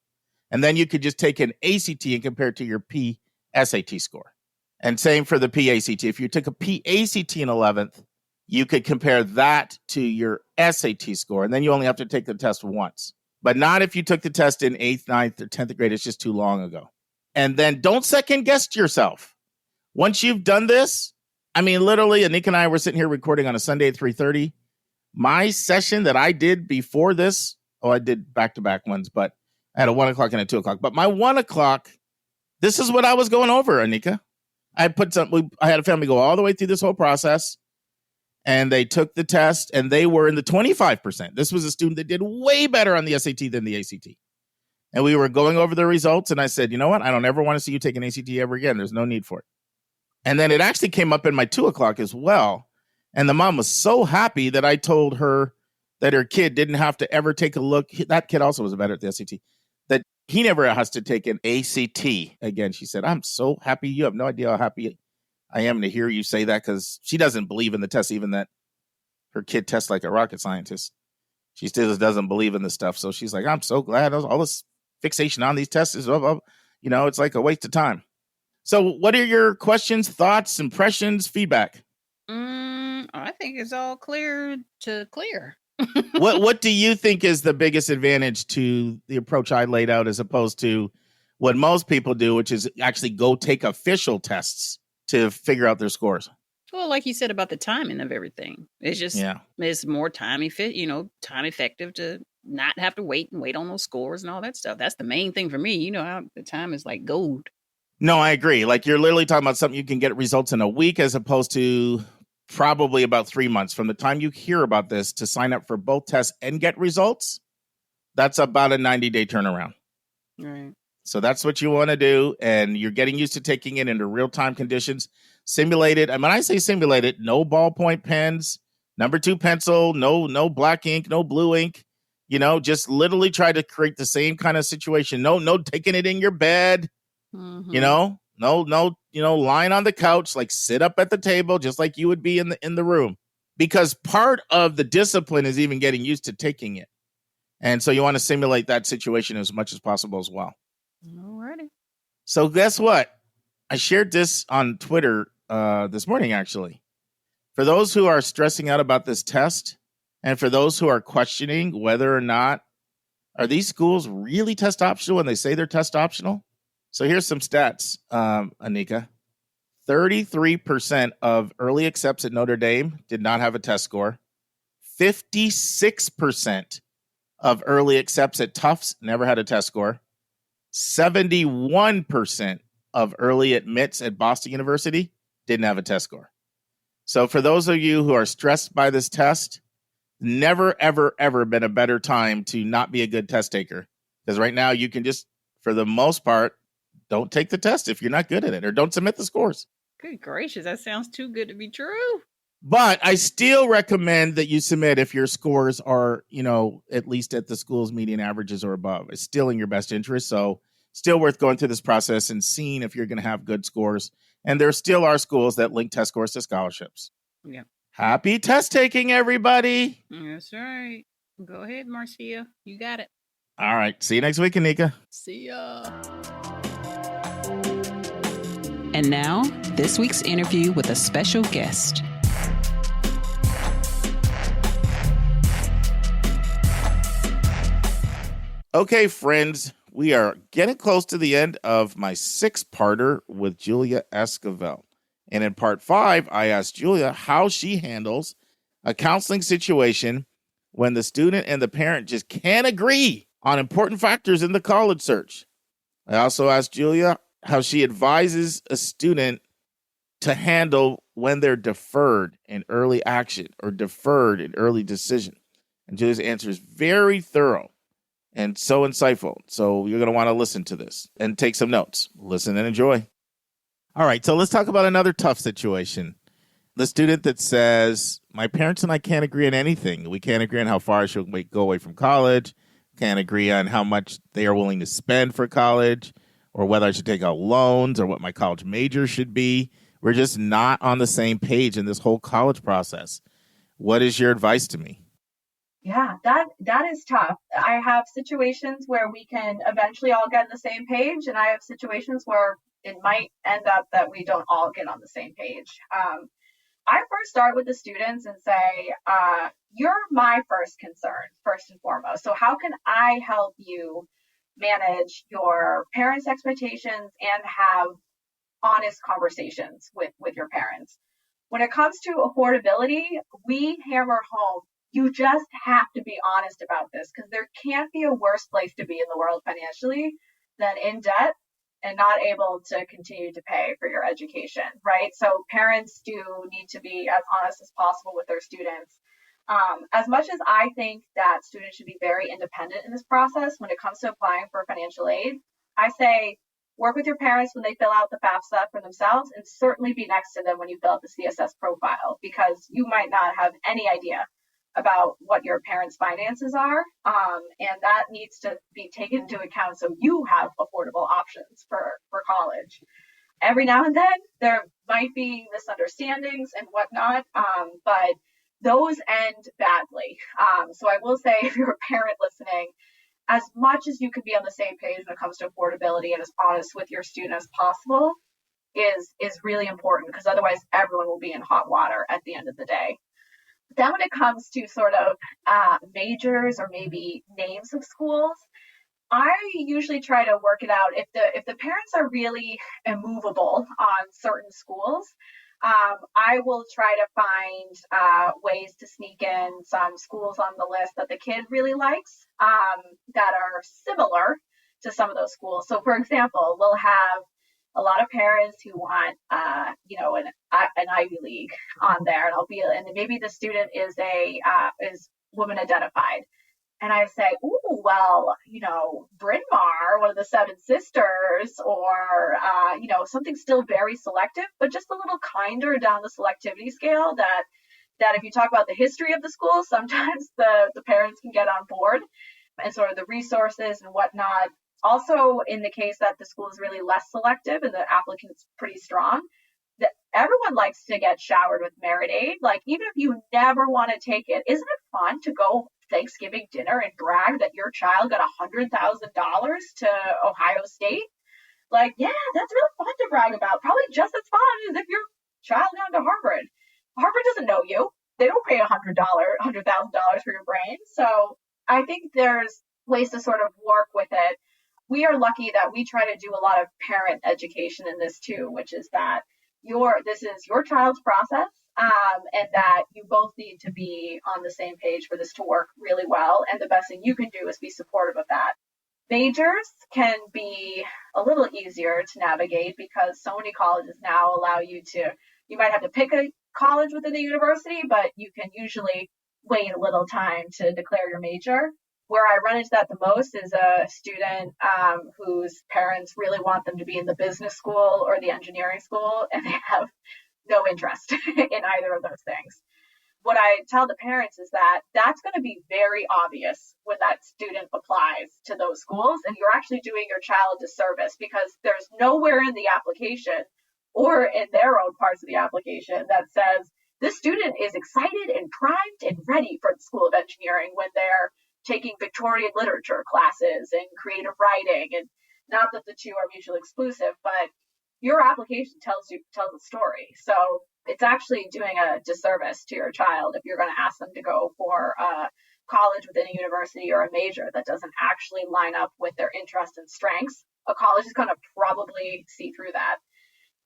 And then you could just take an ACT and compare it to your PSAT score. And same for the PACT. If you took a PACT in 11th, you could compare that to your SAT score. And then you only have to take the test once. But not if you took the test in 8th, 9th, or 10th grade. It's just too long ago. And then don't second guess yourself. Once you've done this, I mean, literally, Anika and I were sitting here recording on a Sunday at 3:30. My session that I did before this, I did back-to-back ones, but I had a 1 o'clock and a 2 o'clock. But my 1 o'clock, this is what I was going over, Anika. I had a family go all the way through this whole process, and they took the test, and they were in the 25%. This was a student that did way better on the SAT than the ACT. And we were going over the results, and I said, you know what? I don't ever want to see you take an ACT ever again. There's no need for it. And then it actually came up in my 2 o'clock as well. And the mom was so happy that I told her that her kid didn't have to ever take a look. That kid also was better at the SAT. That he never has to take an ACT again. She said, I'm so happy. You have no idea how happy I am to hear you say that, because she doesn't believe in the test, even that her kid tests like a rocket scientist. She still doesn't believe in the stuff. So she's like, I'm so glad all this fixation on these tests is, it's like a waste of time. So what are your questions, thoughts, impressions, feedback? I think it's all clear to clear. What do you think is the biggest advantage to the approach I laid out as opposed to what most people do, which is actually go take official tests to figure out their scores? Well, like you said about the timing of everything, it's just it's more time effective to not have to wait on those scores and all that stuff. That's the main thing for me. You know how the time is like gold. No, I agree. Like, you're literally talking about something you can get results in a week as opposed to probably about 3 months from the time you hear about this to sign up for both tests and get results. That's about a 90-day turnaround. Right. So that's what you want to do. And you're getting used to taking it into real-time conditions. Simulated. And when I say simulated, no ballpoint pens, number 2 pencil, no black ink, no blue ink. Just literally try to create the same kind of situation. No taking it in your bed. Mm-hmm. No, lying on the couch, like sit up at the table, just like you would be in the room, because part of the discipline is even getting used to taking it. And so you want to simulate that situation as much as possible as well. Alrighty. So guess what? I shared this on Twitter this morning, actually. For those who are stressing out about this test, and for those who are questioning whether or not are these schools really test optional when they say they're test optional. So here's some stats, Anika. 33% of early accepts at Notre Dame did not have a test score. 56% of early accepts at Tufts never had a test score. 71% of early admits at Boston University didn't have a test score. So for those of you who are stressed by this test, never, ever, ever been a better time to not be a good test taker. Because right now you can just, for the most part, don't take the test if you're not good at it, or don't submit the scores. Good gracious, that sounds too good to be true. But I still recommend that you submit if your scores are, at least at the school's median averages or above. It's still in your best interest. So still worth going through this process and seeing if you're going to have good scores. And there still are schools that link test scores to scholarships. Yeah. Happy test taking, everybody. That's right. Go ahead, Marcia. You got it. All right. See you next week, Anika. See ya. And now, this week's interview with a special guest. Okay, friends, we are getting close to the end of my 6-parter with Julia Esquivel. And in part 5, I asked Julia how she handles A counseling situation when the student and the parent just can't agree on important factors in the college search. I also asked Julia how she advises a student to handle when they're deferred in early action or deferred in early decision. And Julia's answer is very thorough and so insightful. So you're going to want to listen to this and take some notes. Listen and enjoy. All right, so let's talk about another tough situation. The student that says, my parents and I can't agree on anything. We can't agree on how far I should go away from college. Can't agree on how much they are willing to spend for college or whether I should take out loans or what my college major should be. We're just not on the same page in this whole college process. What is your advice to me? Yeah, that is tough. I have situations where we can eventually all get on the same page, and I have situations where it might end up that we don't all get on the same page. I first start with the students and say, you're my first concern, first and foremost. So how can I help you manage your parents' expectations and have honest conversations with your parents? When it comes to affordability, we hammer home, you just have to be honest about this because there can't be a worse place to be in the world financially than in debt and not able to continue to pay for your education, right? So parents do need to be as honest as possible with their students. As much as I think that students should be very independent in this process, when it comes to applying for financial aid, I say work with your parents when they fill out the FAFSA for themselves and certainly be next to them when you fill out the CSS profile because you might not have any idea about what your parents' finances are, and that needs to be taken into account so you have affordable options for college. Every now and then there might be misunderstandings and whatnot, but those end badly. So I will say, if you're a parent listening, as much as you can be on the same page when it comes to affordability and as honest with your student as possible is really important because otherwise everyone will be in hot water at the end of the day. Then when it comes to sort of majors or maybe names of schools, I usually try to work it out. If the parents are really immovable on certain schools, I will try to find ways to sneak in some schools on the list that the kid really likes that are similar to some of those schools. So, for example, we'll have a lot of parents who want, an Ivy League on there, and maybe the student is is woman identified. And I say, ooh, well, Bryn Mawr, one of the Seven Sisters, or, something still very selective, but just a little kinder down the selectivity scale that if you talk about the history of the school, sometimes the parents can get on board and sort of the resources and whatnot. Also, in the case that the school is really less selective and the applicant's pretty strong, that everyone likes to get showered with merit aid. Like, even if you never want to take it, isn't it fun to go Thanksgiving dinner and brag that your child got $100,000 to Ohio State? Like, yeah, that's really fun to brag about. Probably just as fun as if your child got to Harvard. Harvard doesn't know you. They don't pay $100,000 for your brain. So I think there's ways to sort of work with it. We are lucky that we try to do a lot of parent education in this too, which is that this is your child's process, and that you both need to be on the same page for this to work really well. And the best thing you can do is be supportive of that. Majors can be a little easier to navigate because so many colleges now allow you might have to pick a college within the university, but you can usually wait a little time to declare your major. Where I run into that the most is a student whose parents really want them to be in the business school or the engineering school, and they have no interest in either of those things. What I tell the parents is that that's going to be very obvious when that student applies to those schools, and you're actually doing your child a disservice because there's nowhere in the application or in their own parts of the application that says this student is excited and primed and ready for the School of Engineering when they're taking Victorian literature classes and creative writing. And not that the two are mutually exclusive, but your application tells a story. So it's actually doing a disservice to your child if you're going to ask them to go for a college within a university or a major that doesn't actually line up with their interests and strengths. A college is going to probably see through that.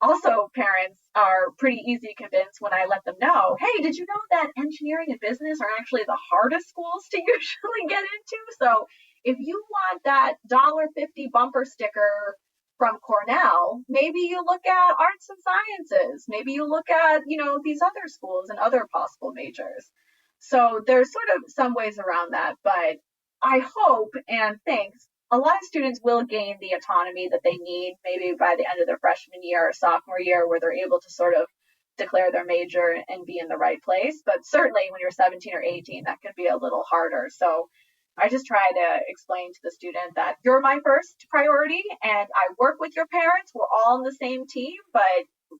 Also, parents are pretty easy to convince when I let them know, hey, did you know that engineering and business are actually the hardest schools to usually get into? So if you want that $1.50 bumper sticker from Cornell, maybe you look at arts and sciences. Maybe you look at, these other schools and other possible majors. So there's sort of some ways around that, but I hope and think a lot of students will gain the autonomy that they need maybe by the end of their freshman year or sophomore year, where they're able to sort of declare their major and be in the right place. But certainly when you're 17 or 18, that can be a little harder. So I just try to explain to the student that you're my first priority and I work with your parents. We're all on the same team, but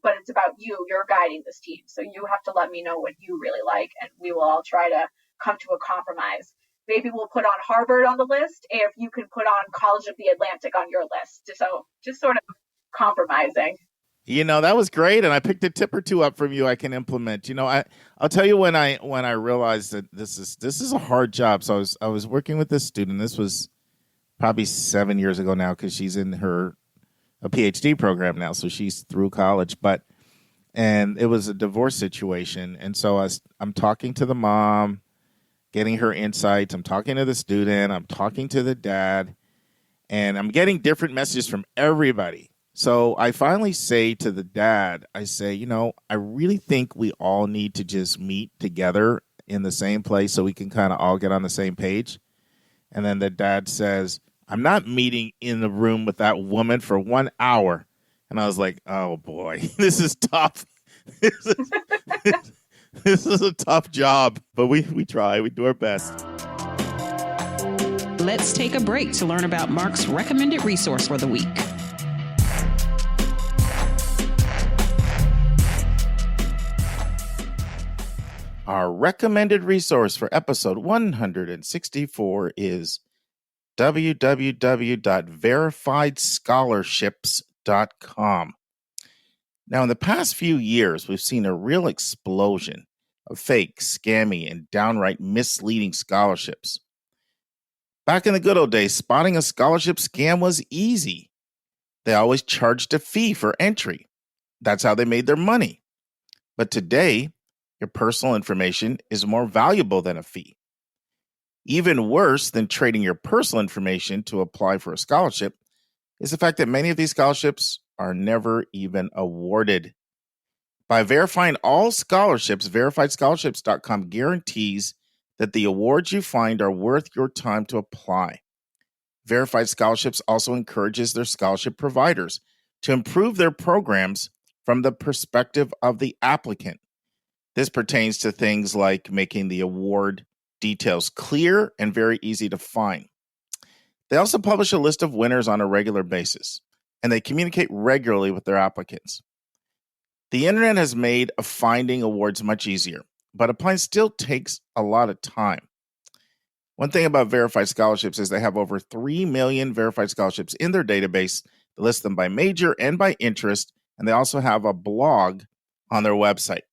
it's about you. You're guiding this team. So you have to let me know what you really like, and we will all try to come to a compromise. Maybe we'll put on Harvard on the list if you can put on College of the Atlantic on your list. So just sort of compromising. That was great, and I picked a tip or two up from you I can implement. I'll tell you when I realized that this is a hard job. So I was working with this student. This was probably 7 years ago now, because she's in a PhD program now, so she's through college. And it was a divorce situation, and so I'm talking to the mom, getting her insights. I'm talking to the student. I'm talking to the dad, and I'm getting different messages from everybody. So I finally say to the dad, I say, I really think we all need to just meet together in the same place so we can kind of all get on the same page. And then the dad says, I'm not meeting in the room with that woman for 1 hour. And I was like, oh boy, this is tough. This is a tough job, but we try. We do our best. Let's take a break to learn about Mark's recommended resource for the week. Our recommended resource for episode 164 is www.verifiedscholarships.com. Now, in the past few years, we've seen a real explosion of fake, scammy, and downright misleading scholarships. Back in the good old days, spotting a scholarship scam was easy. They always charged a fee for entry. That's how they made their money. But today, your personal information is more valuable than a fee. Even worse than trading your personal information to apply for a scholarship is the fact that many of these scholarships are never even awarded. By verifying all scholarships, verifiedscholarships.com guarantees that the awards you find are worth your time to apply. Verified Scholarships also encourages their scholarship providers to improve their programs from the perspective of the applicant. This pertains to things like making the award details clear and very easy to find. They also publish a list of winners on a regular basis, and they communicate regularly with their applicants. The internet has made finding awards much easier, but applying still takes a lot of time. One thing about Verified Scholarships is they have over 3 million verified scholarships in their database. They list them by major and by interest, and they also have a blog on their website.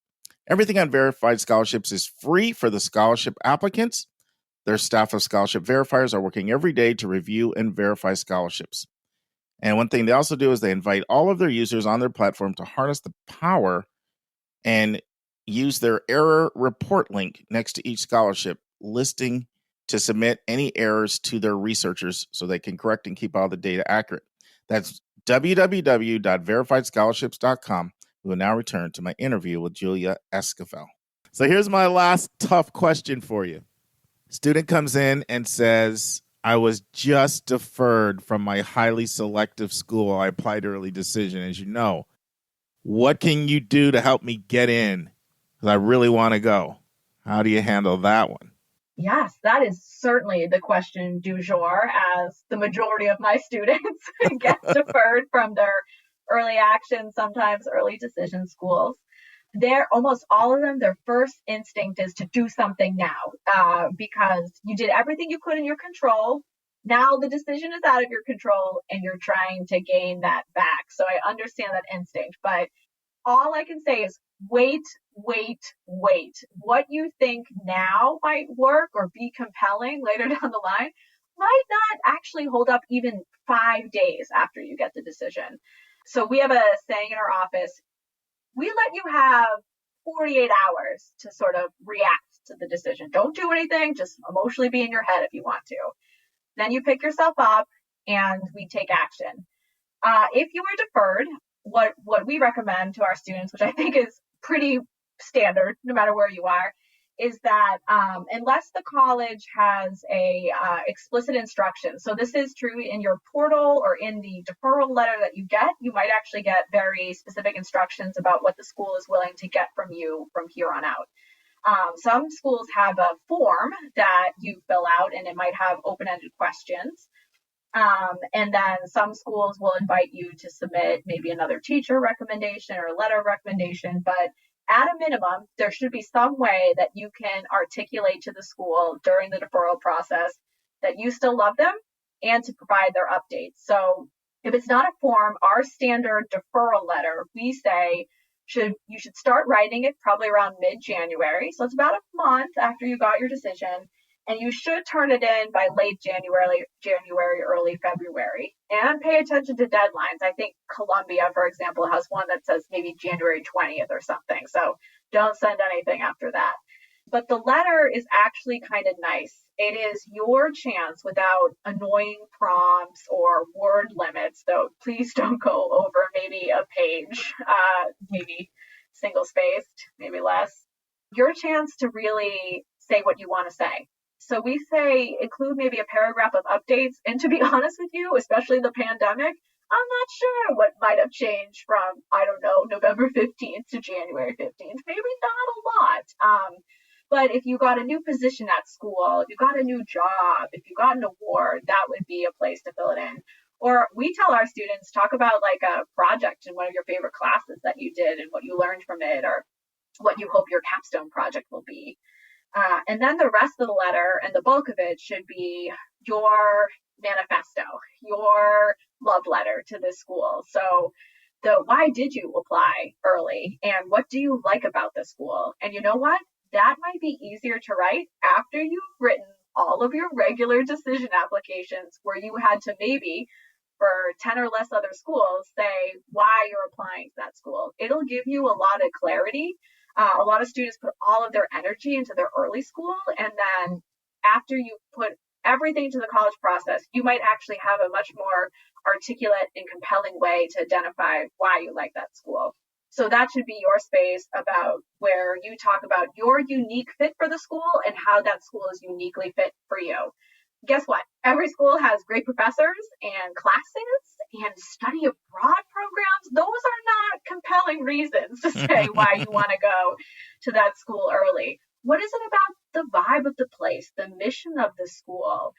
Everything on Verified Scholarships is free for the scholarship applicants. Their staff of scholarship verifiers are working every day to review and verify scholarships. And one thing they also do is they invite all of their users on their platform to harness the power and use their error report link next to each scholarship listing to submit any errors to their researchers so they can correct and keep all the data accurate. That's www.verifiedscholarships.com. We will now return to my interview with Julia Esquivel. So here's my last tough question for you. Student comes in and says, I was just deferred from my highly selective school. I applied early decision, as you know. What can you do to help me get in? Because I really want to go. How do you handle that one? Yes, that is certainly the question du jour, as the majority of my students get deferred from their early action, sometimes early decision schools. They're almost all of them, their first instinct is to do something now because you did everything you could in your control. Now the decision is out of your control and you're trying to gain that back. So I understand that instinct, but all I can say is wait. What you think now might work or be compelling later down the line might not actually hold up even 5 days after you get the decision. So we have a saying in our office, we let you have 48 hours to sort of react to the decision. Don't do anything, just emotionally be in your head if you want to. Then you pick yourself up and we take action. If you are deferred, what we recommend to our students, which I think is pretty standard no matter where you are, is that unless the college has a explicit instruction, so this is true in your portal or in the deferral letter that you get, you might actually get very specific instructions about what the school is willing to get from you from here on out. Some schools have a form that you fill out and it might have open-ended questions. And then some schools will invite you to submit maybe another teacher recommendation or a letter of recommendation. But at a minimum, there should be some way that you can articulate to the school during the deferral process that you still love them and to provide their updates. So if it's not a form, our standard deferral letter, we say you should start writing it probably around mid-January. So it's about a month after you got your decision. And you should turn it in by late January, early February. And pay attention to deadlines. I think Columbia, for example, has one that says maybe January 20th or something. So don't send anything after that. But the letter is actually kind of nice. It is your chance without annoying prompts or word limits, though please don't go over maybe a page, maybe single spaced, maybe less. Your chance to really say what you want to say. So we say include maybe a paragraph of updates. And to be honest with you, especially the pandemic, I'm not sure what might have changed from, I don't know, November 15th to January 15th. Maybe not a lot. But if you got a new position at school, if you got a new job, if you got an award, that would be a place to fill it in. Or we tell our students, talk about like a project in one of your favorite classes that you did and what you learned from it, or what you hope your capstone project will be. And then the rest of the letter and the bulk of it should be your manifesto, your love letter to this school. So why did you apply early and what do you like about the school? And you know what? That might be easier to write after you've written all of your regular decision applications where you had to maybe for 10 or less other schools say why you're applying to that school. It'll give you a lot of clarity. A lot of students put all of their energy into their early school, and then after you put everything to the college process, you might actually have a much more articulate and compelling way to identify why you like that school. So that should be your space about where you talk about your unique fit for the school and how that school is uniquely fit for you. Guess what? Every school has great professors and classes and study abroad programs. Those are not compelling reasons to say why you want to go to that school early. What is it about the vibe of the place, the mission of the school?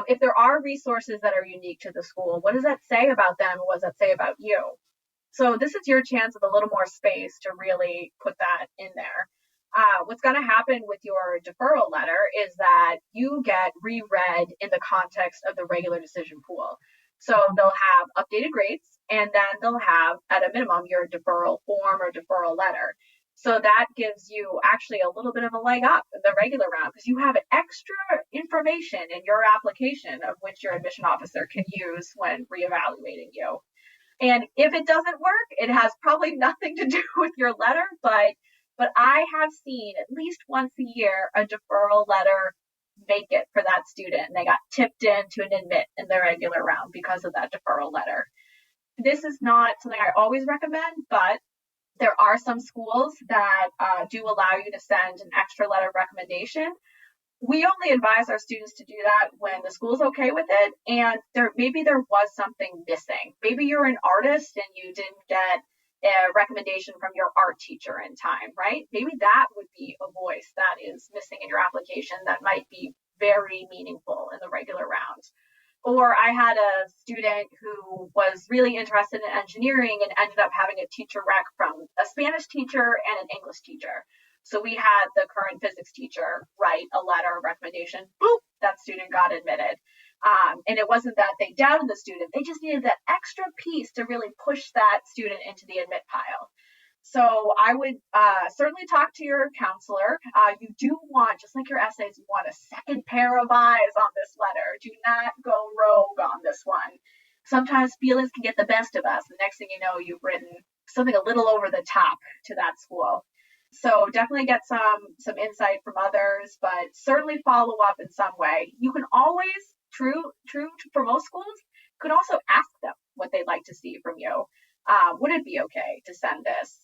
If there are resources that are unique to the school, what does that say about them? What does that say about you? So this is your chance of a little more space to really put that in there. What's going to happen with your deferral letter is that you get reread in the context of the regular decision pool. So they'll have updated grades, and then they'll have, at a minimum, your deferral form or deferral letter. So that gives you actually a little bit of a leg up in the regular round because you have extra information in your application of which your admission officer can use when reevaluating you. And if it doesn't work, it has probably nothing to do with your letter, but I have seen at least once a year a deferral letter make it for that student. And they got tipped into an admit in the regular round because of that deferral letter. This is not something I always recommend, but there are some schools that do allow you to send an extra letter of recommendation. We only advise our students to do that when the school's okay with it and maybe there was something missing. Maybe you're an artist and you didn't get a recommendation from your art teacher in time, right? Maybe that would be a voice that is missing in your application that might be very meaningful in the regular round. Or I had a student who was really interested in engineering and ended up having a teacher rec from a Spanish teacher and an English teacher. So we had the current physics teacher write a letter of recommendation. Boop, that student got admitted. And it wasn't that they doubted the student. They just needed that extra piece to really push that student into the admit pile. So I would certainly talk to your counselor. You do want, just like your essays, you want a second pair of eyes on this letter. Do not go rogue on this one. sometimes feelings can get the best of us. The next thing you know, you've written something a little over the top to that school. So definitely get some insight from others, but certainly follow up in some way. You can always, true for most schools, could also ask them what they'd like to see from you. Would it be okay to send this?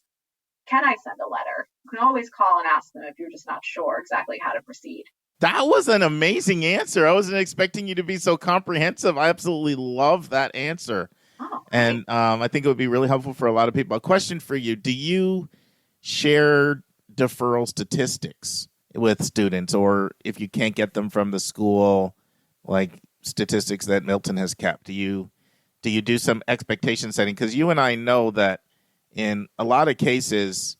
Can I send a letter? You can always call and ask them if you're just not sure exactly how to proceed. That was an amazing answer. I wasn't expecting you to be so comprehensive. I absolutely love that answer. Oh, and I think it would be really helpful for a lot of people. A question for you. Do you share deferral statistics with students, or if you can't get them from the school, like statistics that Milton has kept, do you do some expectation setting? Because you and I know that in a lot of cases,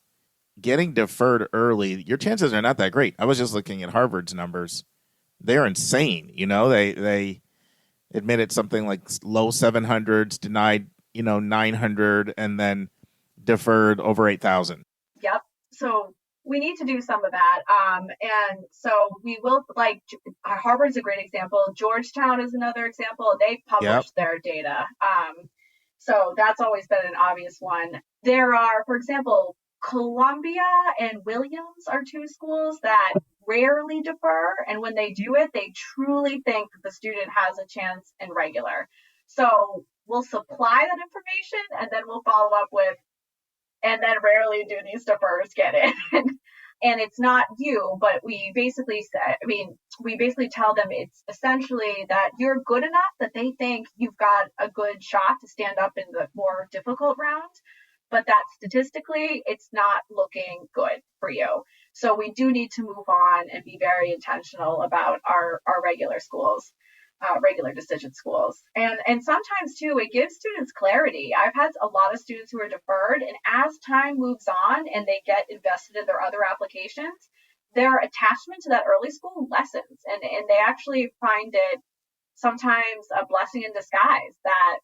getting deferred early, your chances are not that great. I was just looking at Harvard's numbers. They're insane. They admitted something like low 700s, denied, 900, and then deferred over 8,000. Yep. So we need to do some of that. And so we will, Harvard's a great example. Georgetown is another example. They published their data. So that's always been an obvious one. There are, for example, Columbia and Williams are two schools that rarely defer. And when they do it, they truly think that the student has a chance in regular. So we'll supply that information and then we'll follow up with, and then rarely do these deferrers get in. And it's not you, but we basically tell them it's essentially that you're good enough that they think you've got a good shot to stand up in the more difficult round, but that statistically it's not looking good for you. So we do need to move on and be very intentional about our regular schools. Regular decision schools. And sometimes too, it gives students clarity. I've had a lot of students who are deferred, and as time moves on and they get invested in their other applications, their attachment to that early school lessens, and they actually find it sometimes a blessing in disguise that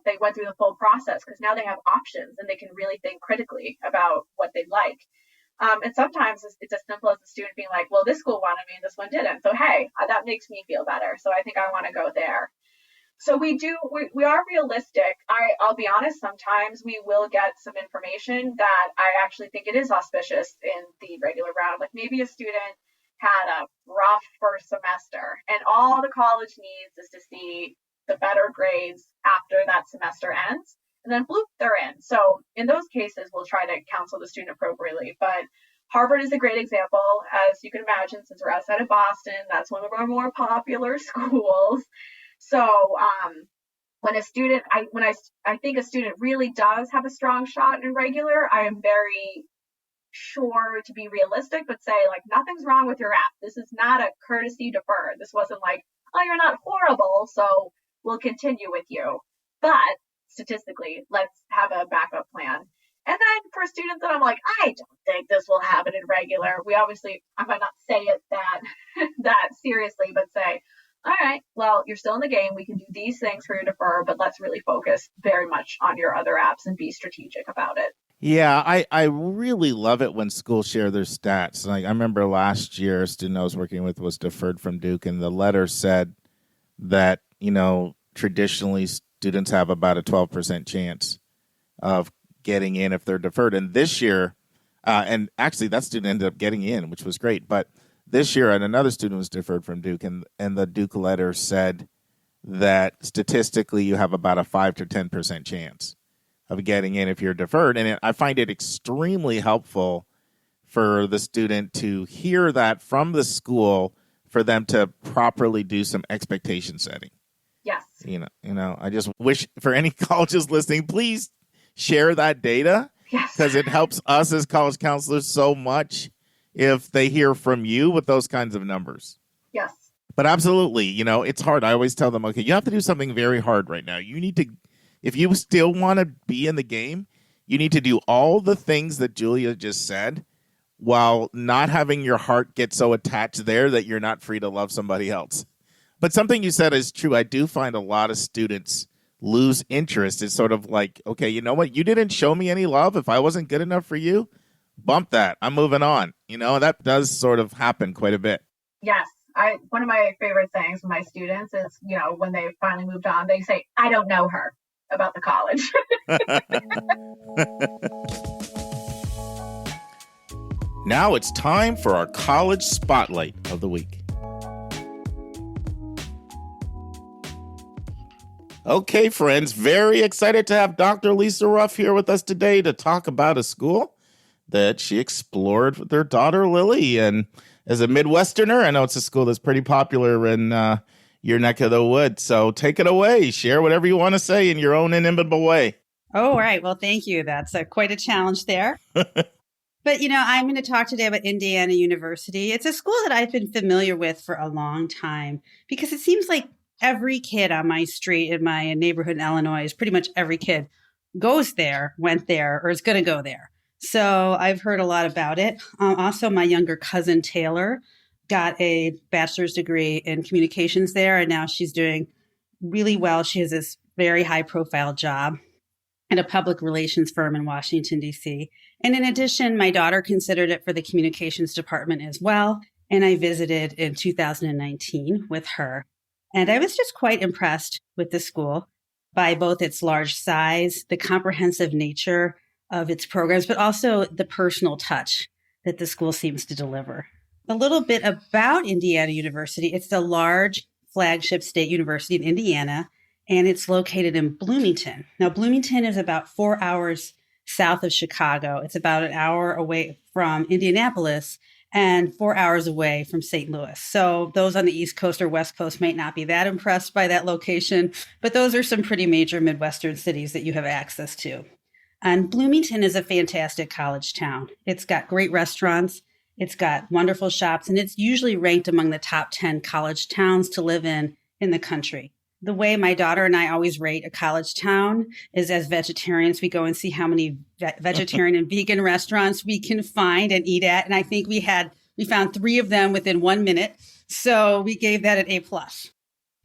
they went through the full process, because now they have options and they can really think critically about what they like. And sometimes it's as simple as the student being like, well, this school wanted me and this one didn't. So, hey, that makes me feel better. So I think I want to go there. So we are realistic. I'll be honest, sometimes we will get some information that I actually think it is auspicious in the regular round. Like maybe a student had a rough first semester and all the college needs is to see the better grades after that semester ends. And then bloop, they're in. So in those cases, we'll try to counsel the student appropriately. But Harvard is a great example. As you can imagine, since we're outside of Boston, that's one of our more popular schools. So when a student, I think a student really does have a strong shot in regular, I am very sure to be realistic, but say, like, nothing's wrong with your app. This is not a courtesy defer. This wasn't like, oh, you're not horrible, so we'll continue with you. But statistically, let's have a backup plan. And then for students that I'm like, I don't think this will happen in regular, I might not say it that seriously, but say, all right, well, you're still in the game. We can do these things for your defer, but let's really focus very much on your other apps and be strategic about it. Yeah, I really love it when schools share their stats. Like I remember last year, a student I was working with was deferred from Duke, and the letter said that, traditionally students have about a 12% chance of getting in if they're deferred. And this year, and actually that student ended up getting in, which was great. But this year, another student was deferred from Duke, and the Duke letter said that statistically you have about a 5 to 10% chance of getting in if you're deferred. And I find it extremely helpful for the student to hear that from the school for them to properly do some expectation setting. Yes. I just wish for any colleges listening, please share that data. Yes. Because it helps us as college counselors so much if they hear from you with those kinds of numbers. Yes. But absolutely, it's hard. I always tell them, okay, you have to do something very hard right now. You need to, if you still want to be in the game, you need to do all the things that Julia just said while not having your heart get so attached there that you're not free to love somebody else. But something you said is true. I do find a lot of students lose interest. It's sort of like, okay, you know what? You didn't show me any love. If I wasn't good enough for you, bump that. I'm moving on. That does sort of happen quite a bit. Yes. One of my favorite sayings with my students is, when they finally moved on, they say, "I don't know her," about the college. Now it's time for our college spotlight of the week. Okay, friends, very excited to have Dr. Lisa Ruff here with us today to talk about a school that she explored with her daughter, Lily. And as a Midwesterner, I know it's a school that's pretty popular in your neck of the woods. So take it away. Share whatever you want to say in your own inimitable way. Oh, all right. Well, thank you. That's quite a challenge there. But, I'm going to talk today about Indiana University. It's a school that I've been familiar with for a long time because it seems like every kid on my street in my neighborhood in Illinois, pretty much every kid goes there, went there, or is going to go there. So I've heard a lot about it. Also, my younger cousin, Taylor, got a bachelor's degree in communications there, and now she's doing really well. She has this very high-profile job at a public relations firm in Washington, D.C. And in addition, my daughter considered it for the communications department as well, and I visited in 2019 with her. And I was just quite impressed with the school by both its large size, the comprehensive nature of its programs, but also the personal touch that the school seems to deliver. A little bit about Indiana University. It's the large flagship state university in Indiana, and it's located in Bloomington. Now, Bloomington is about 4 hours south of Chicago. It's about an hour away from Indianapolis and 4 hours away from St. Louis. So those on the East Coast or West Coast might not be that impressed by that location, but those are some pretty major Midwestern cities that you have access to. And Bloomington is a fantastic college town. It's got great restaurants, it's got wonderful shops, and it's usually ranked among the top 10 college towns to live in the country. The way my daughter and I always rate a college town is as vegetarians, we go and see how many vegetarian and vegan restaurants we can find and eat at. And I think we found 3 of them within 1 minute. So we gave that an A+.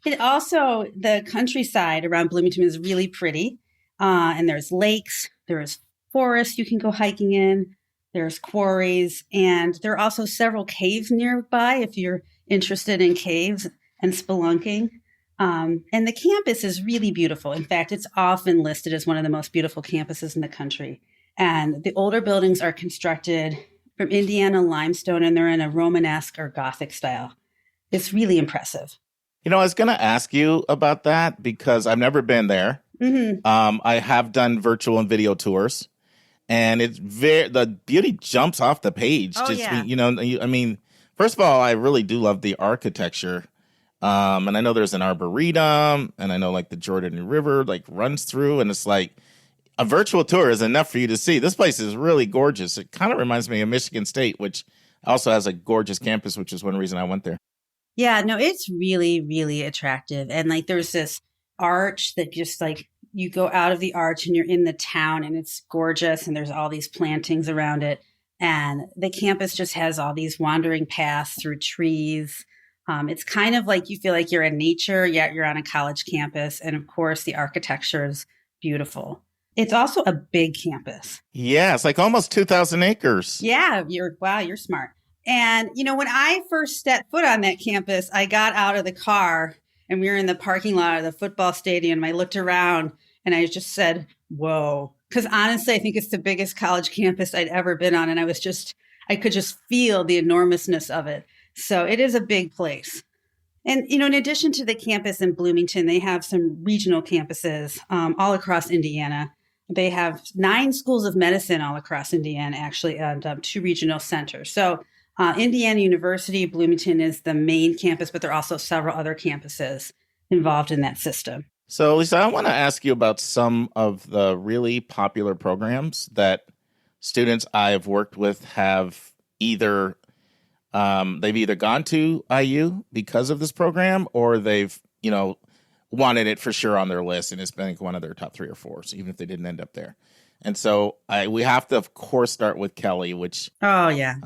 It also, the countryside around Bloomington is really pretty. And there's lakes, there's forests you can go hiking in, there's quarries, and there are also several caves nearby if you're interested in caves and spelunking. And the campus is really beautiful. In fact, it's often listed as one of the most beautiful campuses in the country. And the older buildings are constructed from Indiana limestone, and they're in a Romanesque or Gothic style. It's really impressive. I was going to ask you about that because I've never been there. Mm-hmm. I have done virtual and video tours, and it's the beauty jumps off the page. Oh, yeah. First of all, I really do love the architecture. And I know there's an arboretum, and I know like the Jordan River runs through, and it's like a virtual tour is enough for you to see. This place is really gorgeous. It kind of reminds me of Michigan State, which also has a gorgeous campus, which is one reason I went there. Yeah, no, it's really, really attractive. And there's this arch that just you go out of the arch and you're in the town, and it's gorgeous, and there's all these plantings around it. And the campus just has all these wandering paths through trees. It's kind of like you feel like you're in nature, yet you're on a college campus. And of course, the architecture is beautiful. It's also a big campus. Yeah, it's like almost 2,000 acres. Yeah, you're smart. And, when I first stepped foot on that campus, I got out of the car and we were in the parking lot of the football stadium. I looked around and I just said, whoa. Because honestly, I think it's the biggest college campus I'd ever been on. And I could just feel the enormousness of it. So it is a big place. And, in addition to the campus in Bloomington, they have some regional campuses all across Indiana. They have 9 schools of medicine all across Indiana, actually, and 2 regional centers. So Indiana University, Bloomington is the main campus, but there are also several other campuses involved in that system. So, Lisa, I want to ask you about some of the really popular programs that students I've worked with have either gone to IU because of this program, or they've, wanted it for sure on their list, and it's been one of their top 3 or 4, so even if they didn't end up there. And so we have to, of course, start with Kelly, which, oh, yeah,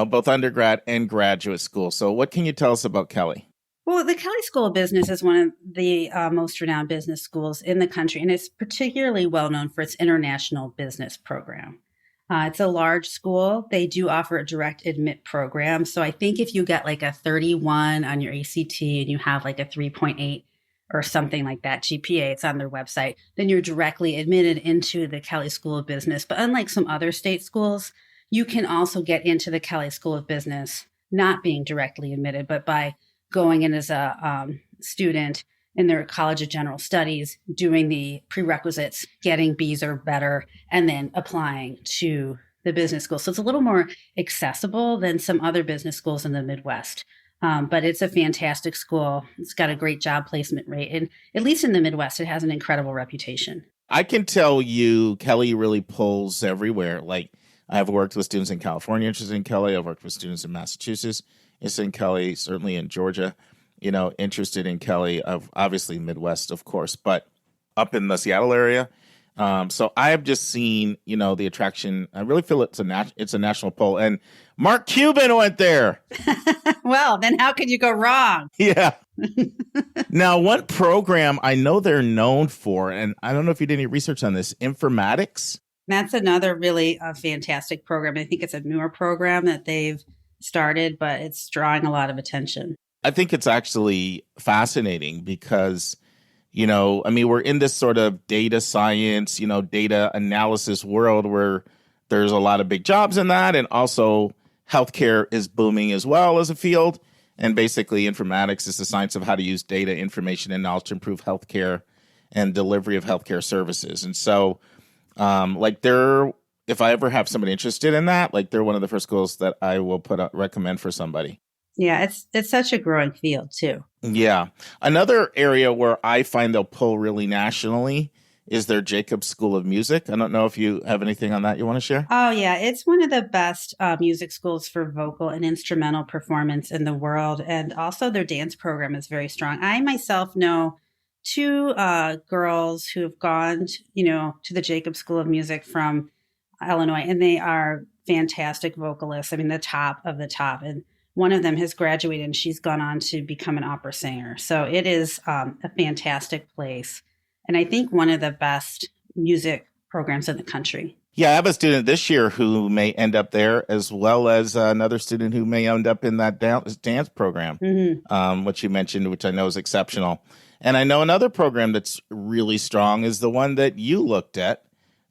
both undergrad and graduate school. So what can you tell us about Kelly? Well, the Kelly School of Business is one of the most renowned business schools in the country, and it's particularly well known for its international business program. It's a large school. They do offer a direct admit program. So I think if you get like a 31 on your ACT and you have like a 3.8 or something like that GPA, it's on their website, then you're directly admitted into the Kelley School of Business. But unlike some other state schools, you can also get into the Kelley School of Business not being directly admitted, but by going in as a student in their College of General Studies, doing the prerequisites, getting B's or better, and then applying to the business school. So it's a little more accessible than some other business schools in the Midwest. But it's a fantastic school. It's got a great job placement rate. And at least in the Midwest, it has an incredible reputation. I can tell you, Kelley really pulls everywhere. Like, I've worked with students in California interested in Kelley. I've worked with students in Massachusetts interested in Kelley, certainly in Georgia, interested in Kelley, obviously Midwest, of course, but up in the Seattle area. So I have just seen, the attraction. I really feel it's a national pull. And Mark Cuban went there. Well, then how could you go wrong? Yeah. Now, one program I know they're known for, and I don't know if you did any research on this, informatics. That's another really fantastic program. I think it's a newer program that they've started, but it's drawing a lot of attention. I think it's actually fascinating because, we're in this sort of data science, data analysis world where there's a lot of big jobs in that. And also healthcare is booming as well as a field. And basically informatics is the science of how to use data, information, and knowledge to improve healthcare and delivery of healthcare services. And so if I ever have somebody interested in that, they're one of the first schools that I will recommend for somebody. Yeah, it's such a growing field too. Yeah. Another area where I find they'll pull really nationally is their Jacobs School of Music. I don't know if you have anything on that you want to share. Oh, yeah. It's one of the best music schools for vocal and instrumental performance in the world. And also their dance program is very strong. I myself know two girls who have gone, to the Jacobs School of Music from Illinois, and they are fantastic vocalists. I mean, the top of the top. And one of them has graduated and she's gone on to become an opera singer. So it is a fantastic place. And I think one of the best music programs in the country. Yeah, I have a student this year who may end up there, as well as another student who may end up in that dance program, which you mentioned, which I know is exceptional. And I know another program that's really strong is the one that you looked at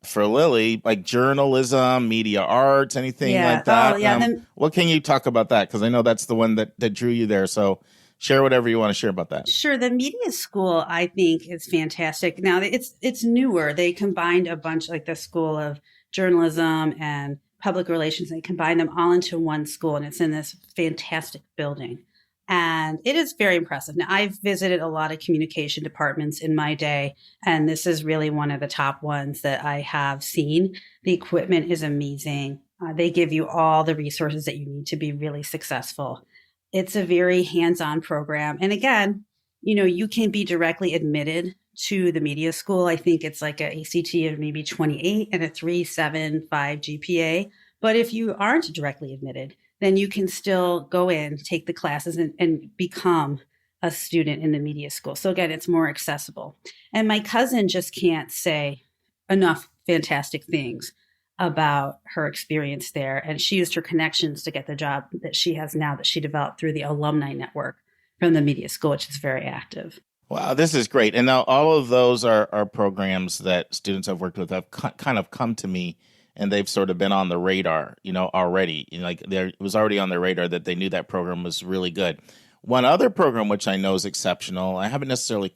for Lily, like journalism, media arts, anything like that. Oh, yeah. What can you talk about that? Because I know that's the one that drew you there. So share whatever you want to share about that. Sure. The media school, I think, is fantastic. Now, it's newer. They combined a bunch, like the School of Journalism and Public Relations. They combined them all into one school, and it's in this fantastic building. And it is very impressive. Now, I've visited a lot of communication departments in my day, and this is really one of the top ones that I have seen. The equipment is amazing. They give you all the resources that you need to be really successful. It's a very hands-on program. And again, you can be directly admitted to the media school. I think it's like an ACT of maybe 28 and a 3.75 GPA. But if you aren't directly admitted, then you can still go in, take the classes, and become a student in the media school. So again, it's more accessible. And my cousin just can't say enough fantastic things about her experience there. And she used her connections to get the job that she has now, that she developed through the alumni network from the media school, which is very active. Wow, this is great. And now all of those are programs that students I've worked with have kind of come to me, and they've sort of been on the radar, already. It was already on their radar that they knew that program was really good. One other program, which I know is exceptional, I haven't necessarily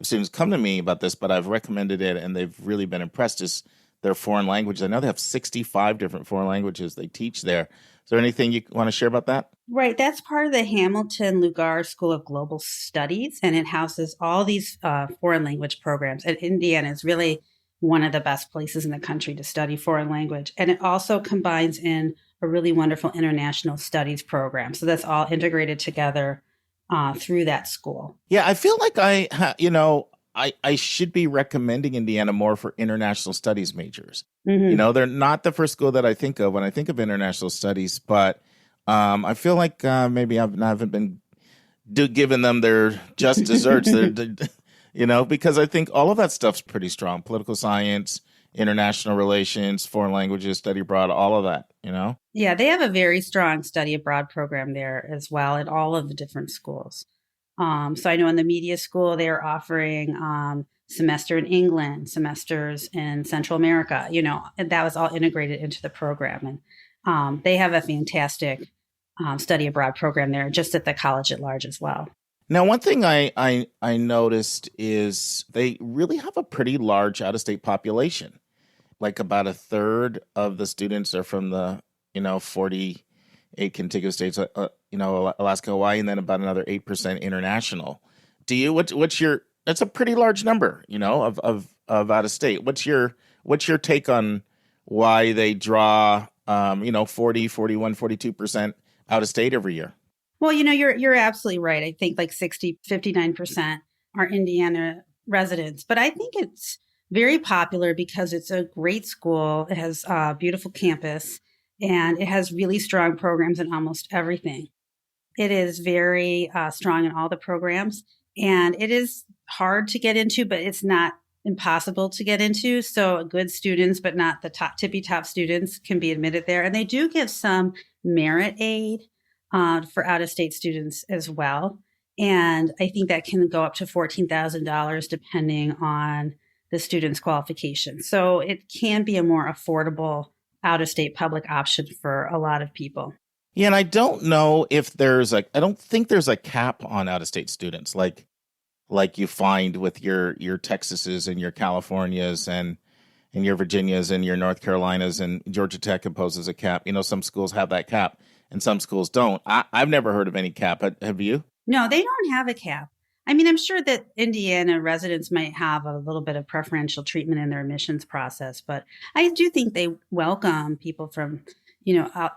students come to me about this, but I've recommended it and they've really been impressed, is their foreign languages. I know they have 65 different foreign languages they teach there. Is there anything you want to share about that? Right. That's part of the Hamilton Lugar School of Global Studies, and it houses all these foreign language programs. And Indiana is really one of the best places in the country to study foreign language. And it also combines in a really wonderful international studies program. So that's all integrated together through that school. Yeah, I feel like I should be recommending Indiana more for international studies majors. Mm-hmm. They're not the first school that I think of when I think of international studies, but I feel like maybe I haven't been giving them their just desserts. Because I think all of that stuff's pretty strong. Political science, international relations, foreign languages, study abroad, all of that, you know? Yeah, they have a very strong study abroad program there as well at all of the different schools. So I know in the media school, they're offering semester in England, semesters in Central America, and that was all integrated into the program. And they have a fantastic study abroad program there, just at the college at large as well. Now, one thing I noticed is they really have a pretty large out-of-state population. Like about a third of the students are from the, 48 contiguous states, Alaska, Hawaii, and then about another 8% international. That's a pretty large number, of out of state. What's your take on why they draw, 40, 41, 42% out of state every year? Well, you're absolutely right. I think like 59% are Indiana residents, but I think it's very popular because it's a great school. It has a beautiful campus and it has really strong programs in almost everything. It is very strong in all the programs, and it is hard to get into, but it's not impossible to get into. So good students, but not the tippy top students, can be admitted there. And they do give some merit aid for out-of-state students as well. And I think that can go up to $14,000 depending on the student's qualifications. So it can be a more affordable out-of-state public option for a lot of people. Yeah, and I don't know if I don't think there's a cap on out-of-state students like you find with your Texases and your Californias and your Virginias and your North Carolinas, and Georgia Tech imposes a cap. Some schools have that cap and some schools don't. I've never heard of any cap. Have you? No, they don't have a cap. I mean, I'm sure that Indiana residents might have a little bit of preferential treatment in their admissions process, but I do think they welcome people from,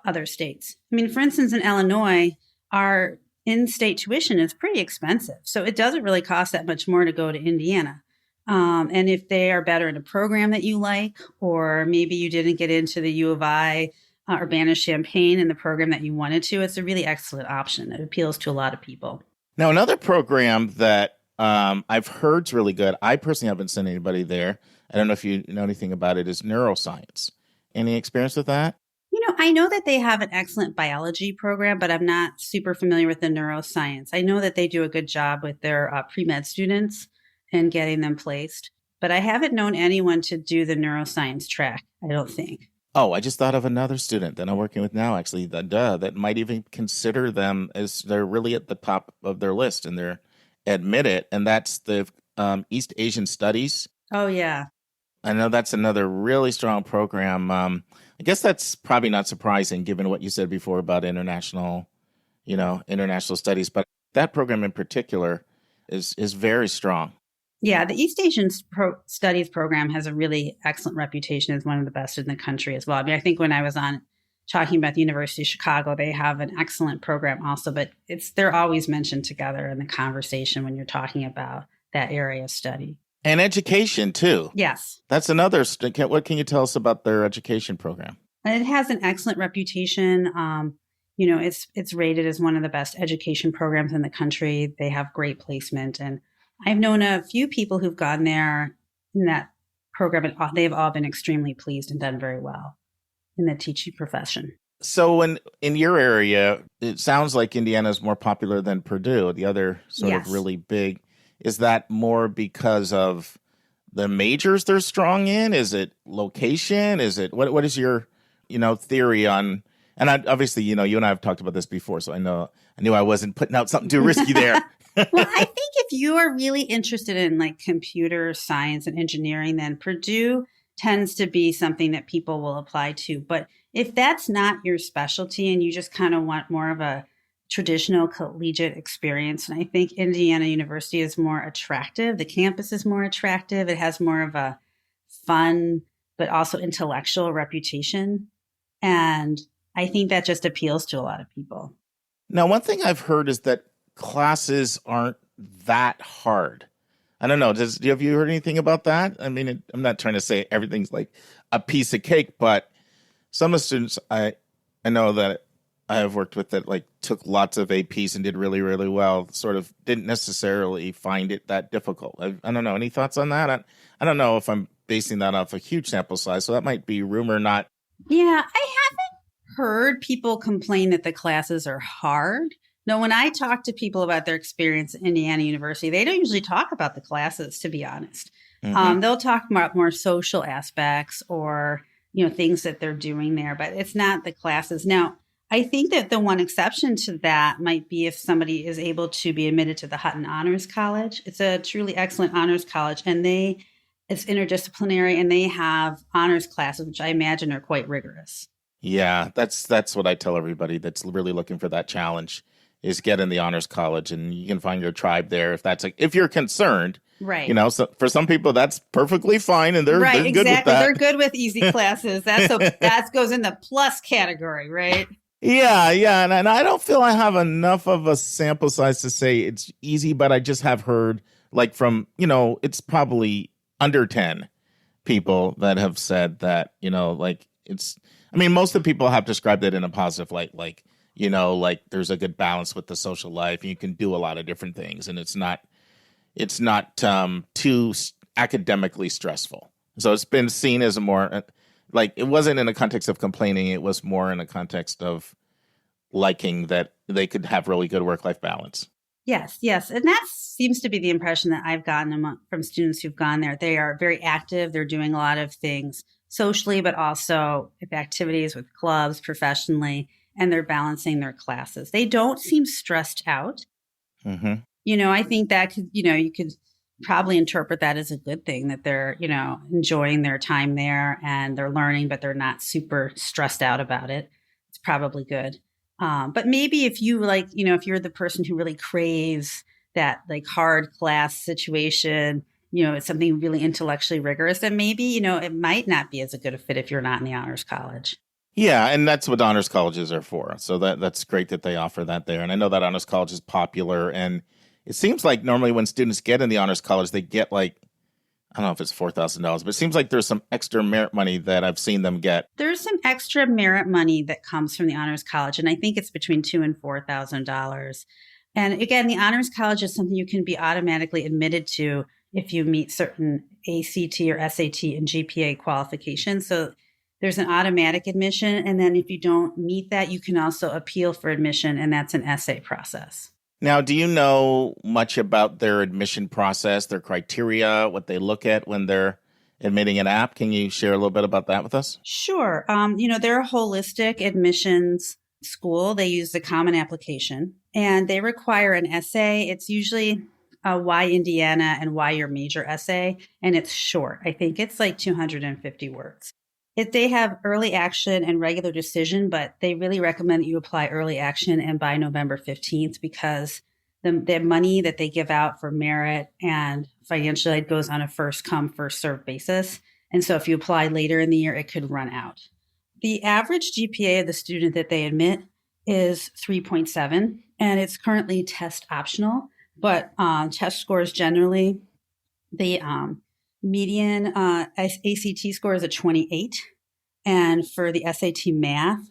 other states. I mean, for instance, in Illinois, our in-state tuition is pretty expensive. So it doesn't really cost that much more to go to Indiana. And if they are better in a program that you like, or maybe you didn't get into the U of I Urbana-Champaign in the program that you wanted to, it's a really excellent option. It appeals to a lot of people. Now, another program that I've heard is really good, I personally haven't sent anybody there. I don't know if you know anything about it, is neuroscience. Any experience with that? I know that they have an excellent biology program, but I'm not super familiar with the neuroscience. I know that they do a good job with their pre-med students and getting them placed, but I haven't known anyone to do the neuroscience track, I don't think. Oh, I just thought of another student that I'm working with now, actually, that might even consider them as they're really at the top of their list and they're admitted, and that's the East Asian Studies. Oh, yeah. I know that's another really strong program. I guess that's probably not surprising given what you said before about international studies, but that program in particular is very strong. Yeah, the East Asian Studies program has a really excellent reputation as one of the best in the country as well. I mean, I think when I was on talking about the University of Chicago, they have an excellent program also, but they're always mentioned together in the conversation when you're talking about that area of study. And education, too. Yes. That's another. What can you tell us about their education program? It has an excellent reputation. It's rated as one of the best education programs in the country. They have great placement. And I've known a few people who've gone there in that program, and they've all been extremely pleased and done very well in the teaching profession. So in your area, it sounds like Indiana is more popular than Purdue, the other sort of really big. Is that more because of the majors they're strong in? Is it location? Is it what is your theory on? And obviously, you and I have talked about this before, so I knew I wasn't putting out something too risky there. Well, I think if you are really interested in like computer science and engineering, then Purdue tends to be something that people will apply to. But if that's not your specialty and you just kind of want more of a traditional collegiate experience, and I think Indiana University is more attractive. The campus is more attractive. It has more of a fun, but also intellectual reputation. And I think that just appeals to a lot of people. Now, one thing I've heard is that classes aren't that hard. I don't know. Have you heard anything about that? I mean, I'm not trying to say everything's like a piece of cake, but some of the students I know that I have worked with that like took lots of APs and did really, really well, sort of didn't necessarily find it that difficult. I don't know. Any thoughts on that? I don't know if I'm basing that off a huge sample size. So that might be rumor, not. Yeah, I haven't heard people complain that the classes are hard. No, when I talk to people about their experience at Indiana University, they don't usually talk about the classes, to be honest. They'll talk about more social aspects or, things that they're doing there, but it's not the classes. Now, I think that the one exception to that might be if somebody is able to be admitted to the Hutton Honors College. It's a truly excellent honors college, and it's interdisciplinary, and they have honors classes, which I imagine are quite rigorous. Yeah, that's what I tell everybody that's really looking for that challenge is get in the honors college, and you can find your tribe there if you're concerned. Right. So for some people that's perfectly fine, and they're good with that. They're good with easy classes. That goes in the plus category, right? Yeah, and I don't feel I have enough of a sample size to say it's easy, but I just have heard from it's probably under 10 people that have said that it's. I mean, most of the people have described it in a positive light, there's a good balance with the social life. You can do a lot of different things, and it's not too academically stressful. So it's been seen as a more it wasn't in a context of complaining. It was more in a context of liking that they could have really good work-life balance. Yes. And that seems to be the impression that I've gotten from students who've gone there. They are very active. They're doing a lot of things socially, but also with activities with clubs professionally, and they're balancing their classes. They don't seem stressed out. Mm-hmm. I think that could, you could probably interpret that as a good thing, that they're, enjoying their time there and they're learning, but they're not super stressed out about it. It's probably good. But maybe if you if you're the person who really craves that hard class situation, it's something really intellectually rigorous, then maybe, it might not be as a good a fit if you're not in the honors college. Yeah, and that's what honors colleges are for. So that's great that they offer that there. And I know that honors college is popular, and it seems like normally when students get in the honors college, they get I don't know if it's $4,000, but it seems like there's some extra merit money that I've seen them get. There's some extra merit money that comes from the honors college, and I think it's between $2,000 and $4,000. And again, the honors college is something you can be automatically admitted to if you meet certain ACT or SAT and GPA qualifications. So there's an automatic admission, and then if you don't meet that, you can also appeal for admission, and that's an essay process. Now, do you know much about their admission process, their criteria, what they look at when they're admitting an app? Can you share a little bit about that with us? Sure. They're a holistic admissions school. They use the Common Application, and they require an essay. It's usually a why Indiana and why your major essay, and it's short. I think it's 250 words. They have early action and regular decision, but they really recommend that you apply early action and by November 15th because the money that they give out for merit and financial aid goes on a first come, first served basis. And so if you apply later in the year, it could run out. The average GPA of the student that they admit is 3.7, and it's currently test optional, but test scores generally, the median ACT score is a 28. And for the SAT math,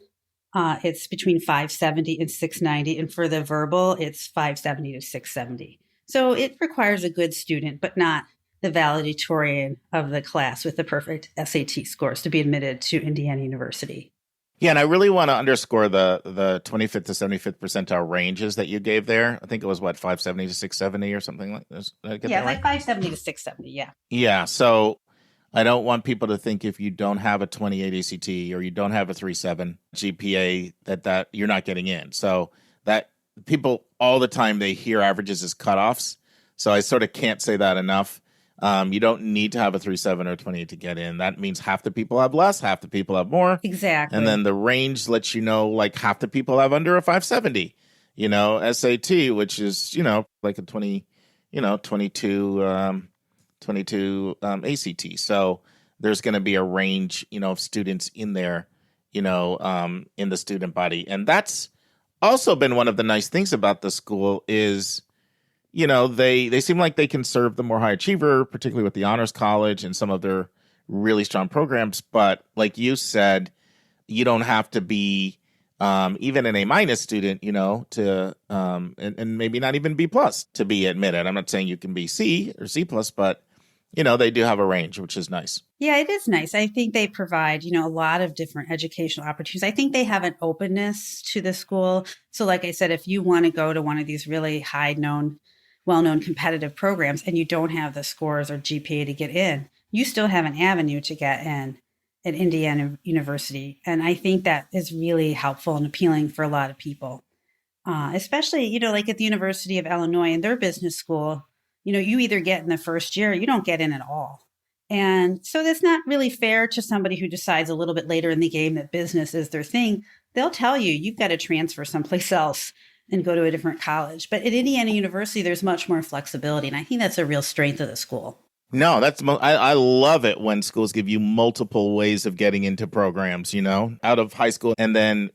it's between 570 and 690. And for the verbal, it's 570 to 670. So it requires a good student, but not the valedictorian of the class with the perfect SAT scores to be admitted to Indiana University. Yeah, and I really want to underscore the 25th to 75th percentile ranges that you gave there. I think it was, 570 to 670 or something like this? Did I get that right? 570 to 670, yeah. Yeah, so I don't want people to think if you don't have a 28 ACT or you don't have a 3.7 GPA that you're not getting in. So that people all the time, they hear averages as cutoffs. So I sort of can't say that enough. You don't need to have a 3.7 or 28 to get in. That means half the people have less, half the people have more. Exactly. And then the range lets you know, half the people have under a 570, SAT, which is, a 22 ACT. So there's going to be a range, of students in there, in the student body. And that's also been one of the nice things about the school is, they seem like they can serve the more high achiever, particularly with the honors college and some of their really strong programs. But like you said, you don't have to be even an A- student, to and maybe not even B+ to be admitted. I'm not saying you can be C or C+, but they do have a range, which is nice. Yeah, it is nice. I think they provide, a lot of different educational opportunities. I think they have an openness to the school. So like I said, if you want to go to one of these really well-known competitive programs and you don't have the scores or GPA to get in, you still have an avenue to get in at Indiana University. And I think that is really helpful and appealing for a lot of people, especially, like at the University of Illinois in their business school, you either get in the first year or you don't get in at all. And so that's not really fair to somebody who decides a little bit later in the game that business is their thing. They'll tell you, you've got to transfer someplace else and go to a different college. But at Indiana University, there's much more flexibility. And I think that's a real strength of the school. No, I love it when schools give you multiple ways of getting into programs, out of high school and then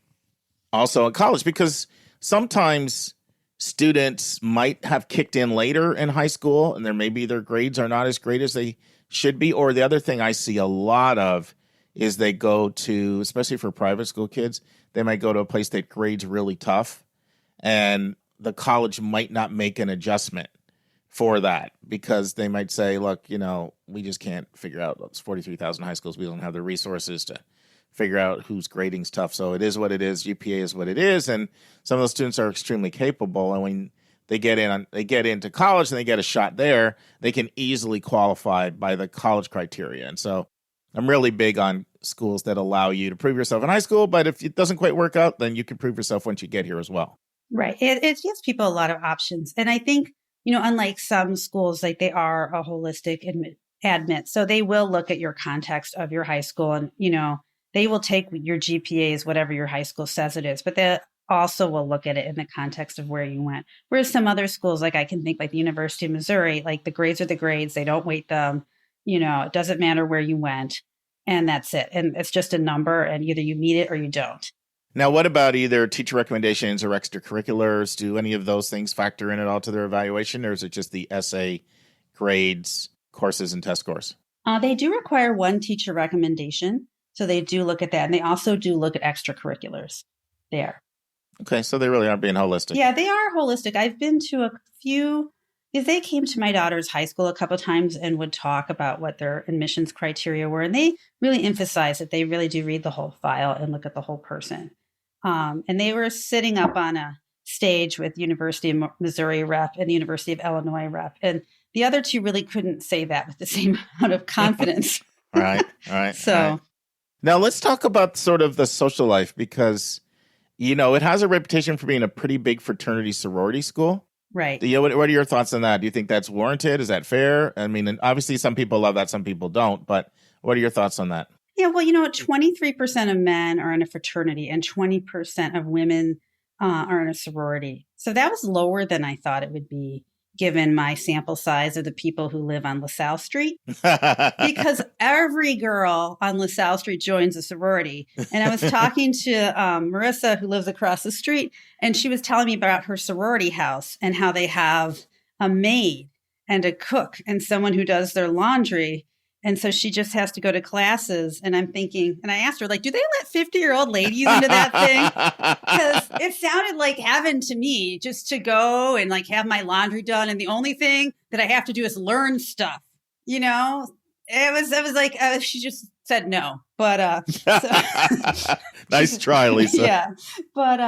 also in college, because sometimes students might have kicked in later in high school and maybe their grades are not as great as they should be. Or the other thing I see a lot of is they go to, especially for private school kids, they might go to a place that grades really tough and the college might not make an adjustment for that because they might say, look, we just can't figure out those 43,000 high schools. We don't have the resources to figure out whose grading's tough. So it is what it is. GPA is what it is. And some of those students are extremely capable. And when they get into college and they get a shot there, they can easily qualify by the college criteria. And so I'm really big on schools that allow you to prove yourself in high school. But if it doesn't quite work out, then you can prove yourself once you get here as well. Right. It gives people a lot of options. And I think, unlike some schools, like they are a holistic admit. So they will look at your context of your high school and, they will take your GPAs, whatever your high school says it is, but they also will look at it in the context of where you went. Whereas some other schools, like I can think like the University of Missouri, like the grades are the grades. They don't weight them. It doesn't matter where you went and that's it. And it's just a number and either you meet it or you don't. Now, what about either teacher recommendations or extracurriculars? Do any of those things factor in at all to their evaluation, or is it just the essay, grades, courses, and test scores? They do require one teacher recommendation. So they do look at that. And they also do look at extracurriculars there. Okay, so they really are being holistic. Yeah, they are holistic. I've been to a few, because they came to my daughter's high school a couple of times and would talk about what their admissions criteria were. And they really emphasize that they really do read the whole file and look at the whole person. And they were sitting up on a stage with University of Missouri rep and the University of Illinois rep. And the other two really couldn't say that with the same amount of confidence. All right. So all right. Now let's talk about sort of the social life because, it has a reputation for being a pretty big fraternity sorority school. Right. What are your thoughts on that? Do you think that's warranted? Is that fair? I mean, obviously some people love that, some people don't, but what are your thoughts on that? Yeah, well, 23% of men are in a fraternity and 20% of women are in a sorority. So that was lower than I thought it would be, given my sample size of the people who live on LaSalle Street, because every girl on LaSalle Street joins a sorority. And I was talking to Marcia, who lives across the street, and she was telling me about her sorority house and how they have a maid and a cook and someone who does their laundry. And so she just has to go to classes. And I'm thinking, and I asked her, do they let 50-year-old ladies into that thing? Because it sounded like heaven to me, just to go and have my laundry done. And the only thing that I have to do is learn stuff. It was like, she just said no. But nice try, Lisa. Yeah. But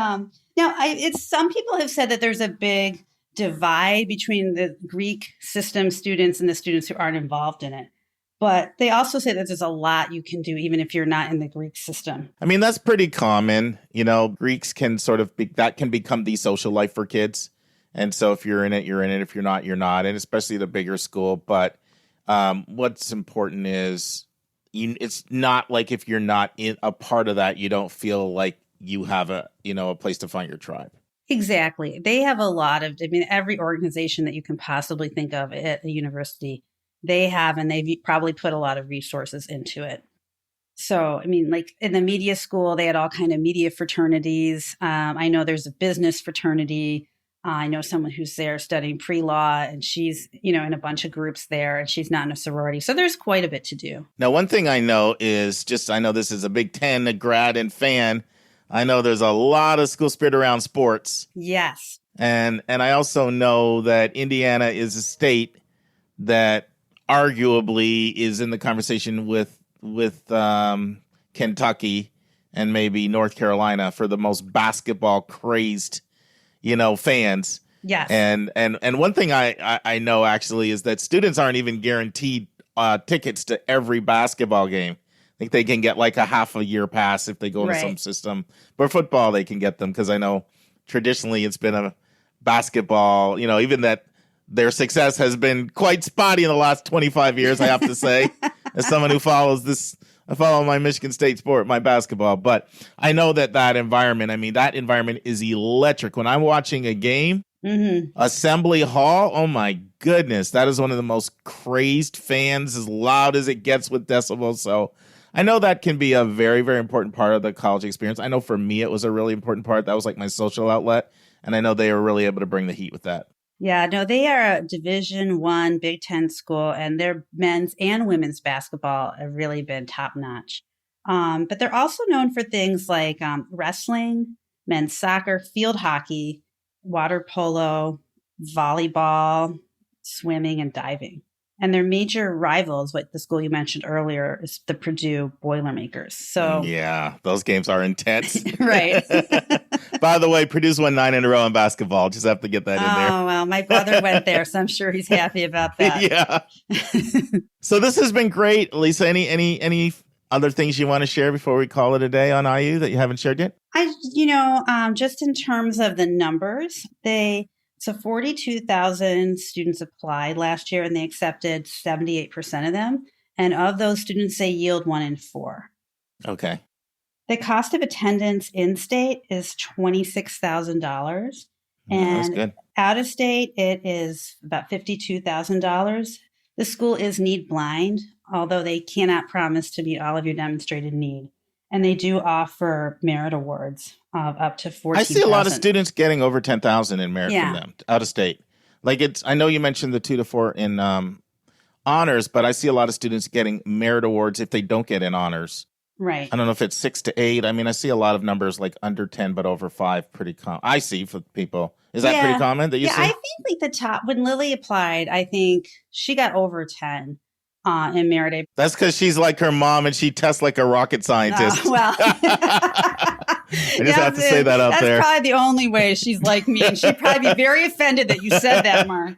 now some people have said that there's a big divide between the Greek system students and the students who aren't involved in it. But they also say that there's a lot you can do, even if you're not in the Greek system. I mean, that's pretty common. Greeks can that can become the social life for kids. And so if you're in it, you're in it. If you're not, you're not. And especially the bigger school. But what's important is it's not like if you're not in a part of that, you don't feel like you have a place to find your tribe. Exactly. They have a lot of, every organization that you can possibly think of at a university, they have, and they've probably put a lot of resources into it. So, in the media school, they had all kind of media fraternities. I know there's a business fraternity. I know someone who's there studying pre-law, and she's, in a bunch of groups there, and she's not in a sorority. So there's quite a bit to do. Now, one thing I know is I know this is a Big Ten grad and fan. I know there's a lot of school spirit around sports. Yes. And I also know that Indiana is a state that arguably is in the conversation with Kentucky and maybe North Carolina for the most basketball crazed, fans. Yes. And one thing I know actually is that students aren't even guaranteed tickets to every basketball game. I think they can get like a half a year pass if they go to some system. But football, they can get them because I know traditionally it's been a basketball, even that their success has been quite spotty in the last 25 years, I have to say, as someone who follows this. I follow my Michigan State sport, my basketball. But I know that environment is electric. When I'm watching a game, Assembly Hall, oh my goodness, that is one of the most crazed fans, as loud as it gets with decibels. So I know that can be a very, very important part of the college experience. I know for me, it was a really important part. That was like my social outlet. And I know they were really able to bring the heat with that. Yeah, no, they are a Division I Big Ten school, and their men's and women's basketball have really been top notch. But they're also known for things like wrestling, men's soccer, field hockey, water polo, volleyball, swimming, and diving. And their major rivals, like the school you mentioned earlier, is the Purdue Boilermakers. So yeah, those games are intense. Right. By the way, Purdue's won 9 in a row in basketball. Just have to get that in there. Oh, well, my brother went there, so I'm sure he's happy about that. Yeah. So this has been great. Lisa, any other things you want to share before we call it a day on IU that you haven't shared yet? Just in terms of the numbers, so 42,000 students applied last year, and they accepted 78% of them. And of those students, they yield 1 in 4. Okay. The cost of attendance in state is $26,000. And that's good. Out of state, it is about $52,000. The school is need blind, although they cannot promise to meet all of your demonstrated need. And they do offer merit awards of up to $14,000. I see a lot of students getting over $10,000 in merit from them out of state. I know you mentioned the 2 to 4 in honors, but I see a lot of students getting merit awards if they don't get in honors. Right. I don't know if it's 6 to 8. I mean, I see a lot of numbers like under 10, but over 5. Pretty common. I see for people. Is that pretty common that you see? I think like the top, when Lily applied, I think she got over 10. In merit. That's because she's like her mom and she tests like a rocket scientist. Well, I just have to say that out there. That's probably the only way she's like me. And she'd probably be very offended that you said that, Mark.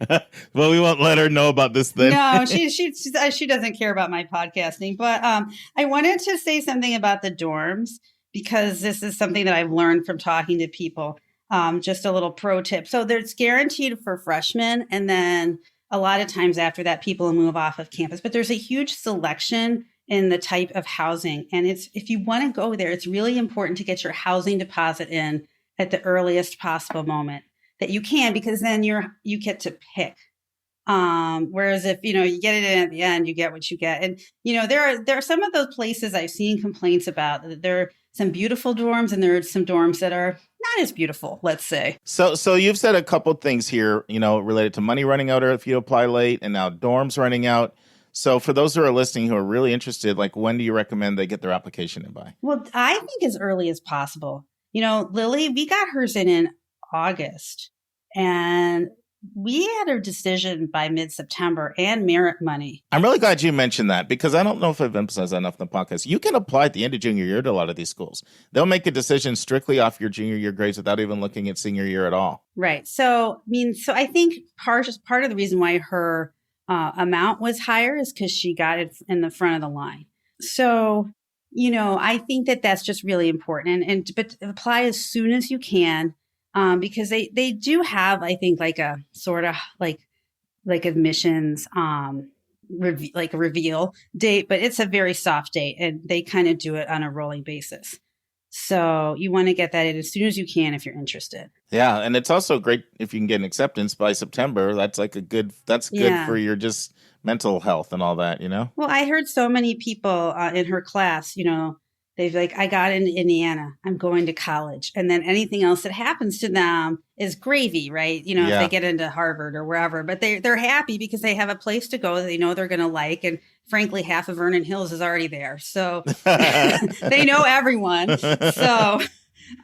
Well, we won't let her know about this then. No, she doesn't care about my podcasting. But I wanted to say something about the dorms because this is something that I've learned from talking to people. Just a little pro tip. So it's guaranteed for freshmen, and then a lot of times after that, people move off of campus, but there's a huge selection in the type of housing. And if you want to go there, it's really important to get your housing deposit in at the earliest possible moment that you can, because then you get to pick. Whereas if, you get it in at the end, you get what you get. And, there are some of those places I've seen complaints about. There are some beautiful dorms and there are some dorms that are not as beautiful, let's say. So you've said a couple things here, related to money running out or if you apply late, and now dorms running out. So for those who are listening who are really interested, like when do you recommend they get their application in by? Well, I think as early as possible. Lily, we got hers in August, and we had our decision by mid-September and merit money. I'm really glad you mentioned that because I don't know if I've emphasized that enough in the podcast. You can apply at the end of junior year to a lot of these schools. They'll make a decision strictly off your junior year grades without even looking at senior year at all. Right. So I think part of the reason why her amount was higher is because she got it in the front of the line. So, I think that that's just really important. But apply as soon as you can. Because they do have, I think, like a sort of like admissions, like a reveal date, but it's a very soft date and they kind of do it on a rolling basis. So you want to get that in as soon as you can if you're interested. Yeah. And it's also great if you can get an acceptance by September. That's good for your just mental health and all that, Well, I heard so many people in her class, they've I got into Indiana, I'm going to college. And then anything else that happens to them is gravy, right? If they get into Harvard or wherever, but they're happy because they have a place to go that they know they're going to like. And frankly, half of Vernon Hills is already there. So they know everyone. So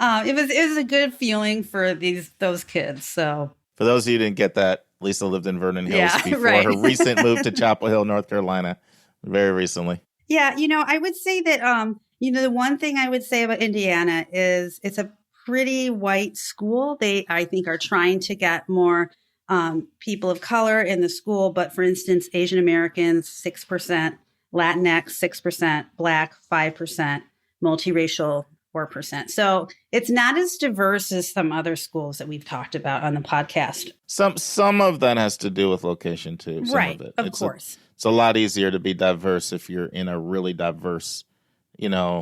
it was a good feeling for those kids. So for those of you who didn't get that, Lisa lived in Vernon Hills Yeah, before right. her recent move to Chapel Hill, North Carolina, very recently. Yeah, I would say that, the one thing I would say about Indiana is it's a pretty white school. They, I think, are trying to get more people of color in the school. But for instance, Asian Americans, 6%, Latinx, 6%, Black, 5%, multiracial, 4%. So it's not as diverse as some other schools that we've talked about on the podcast. Some of that has to do with location, too. Some Right, of it. of course. It's a lot easier to be diverse if you're in a really diverse,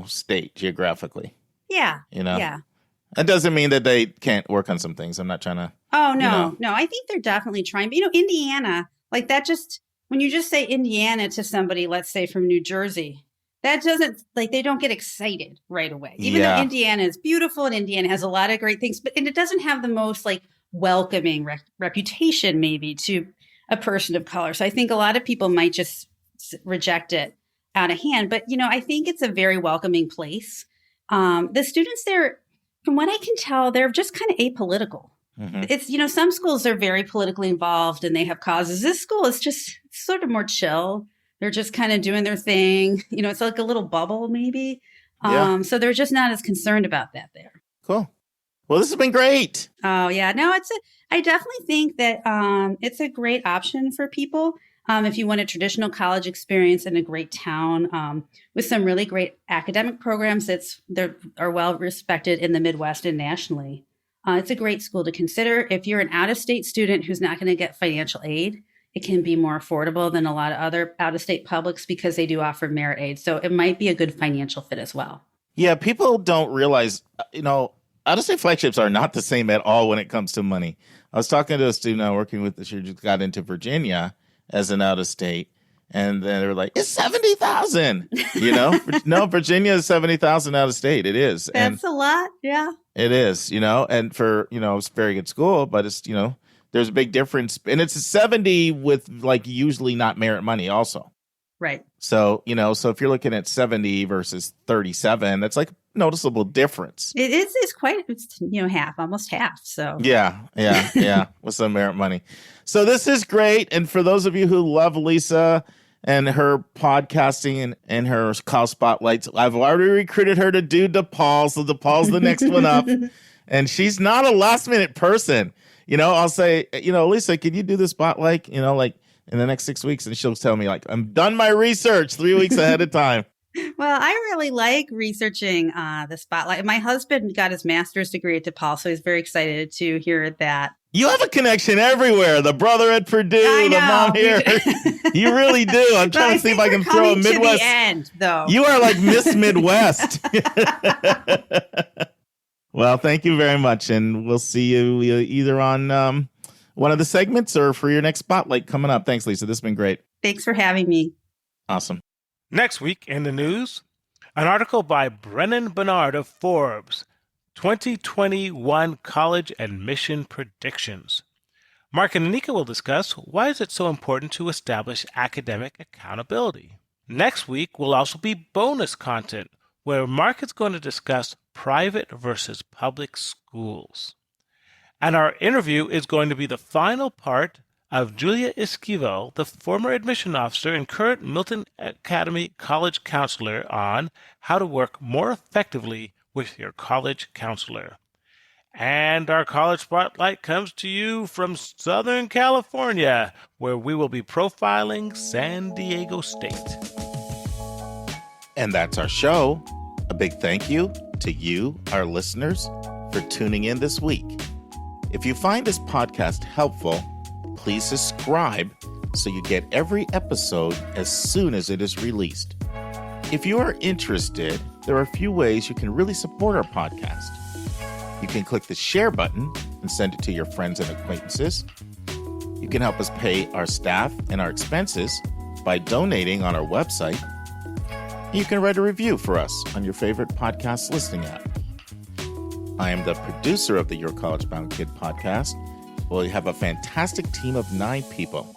state geographically. Yeah. Yeah. Yeah. That doesn't mean that they can't work on some things. I'm not trying to. Oh, no. No, I think they're definitely trying. But, Indiana, like that when you just say Indiana to somebody, let's say from New Jersey, that doesn't, they don't get excited right away. Even though Indiana is beautiful and Indiana has a lot of great things, and it doesn't have the most welcoming reputation maybe to a person of color. So I think a lot of people might just reject it out of hand. But, I think it's a very welcoming place. The students there, from what I can tell, they're just kind of apolitical. Mm-hmm. It's, some schools are very politically involved and they have causes. This school is just sort of more chill. They're just kind of doing their thing. It's like a little bubble maybe. So they're just not as concerned about that there. Cool. Well, this has been great. Oh, yeah. No, I definitely think that it's a great option for people if you want a traditional college experience in a great town with some really great academic programs that are well respected in the Midwest and nationally. It's a great school to consider. If you're an out-of-state student who's not going to get financial aid, it can be more affordable than a lot of other out-of-state publics because they do offer merit aid. So it might be a good financial fit as well. Yeah, people don't realize, out-of-state flagships are not the same at all when it comes to money. I was talking to a student I'm working with, she just got into Virginia as an out-of-state, and then they were like, it's 70,000, No, Virginia is 70,000 out-of-state. It is. That's a lot, yeah. It is, and for, it's a very good school, but it's, there's a big difference. And it's 70 with usually not merit money also. Right. So, so if you're looking at 70 versus 37, that's a noticeable difference. It is. It's half, almost half. So yeah. With some merit money. So this is great. And for those of you who love Lisa and her podcasting and her college spotlights, I've already recruited her to do DePaul. So DePaul's the next one up. And she's not a last minute person. I'll say, Lisa, can you do the spotlight, in the next 6 weeks? And she'll tell me I'm done my research 3 weeks ahead of time. Well, I really like researching the spotlight. My husband got his master's degree at DePaul, so he's very excited to hear that. You have a connection everywhere. The brother at Purdue, the mom here. You really do. I'm trying to see if I can throw a Midwest. To the end, though. You are like Miss Midwest. Well, thank you very much, and we'll see you either on one of the segments or for your next spotlight coming up. Thanks, Lisa. This has been great. Thanks for having me. Awesome. Next week in the news, an article by Brennan Bernard of Forbes, 2021 College Admission Predictions. Mark and Anika will discuss why is it so important to establish academic accountability. Next week will also be bonus content, where Mark is going to discuss private versus public schools. And our interview is going to be the final part of Julia Esquivel, the former admission officer and current Milton Academy College counselor, on how to work more effectively with your college counselor. And our college spotlight comes to you from Southern California, where we will be profiling San Diego State. And that's our show. A big thank you to you, our listeners, for tuning in this week. If you find this podcast helpful, please subscribe so you get every episode as soon as it is released. If you are interested, there are a few ways you can really support our podcast. You can click the share button and send it to your friends and acquaintances. You can help us pay our staff and our expenses by donating on our website. You can write a review for us on your favorite podcast listening app. I am the producer of the Your College Bound Kid podcast. We have a fantastic team of 9 people.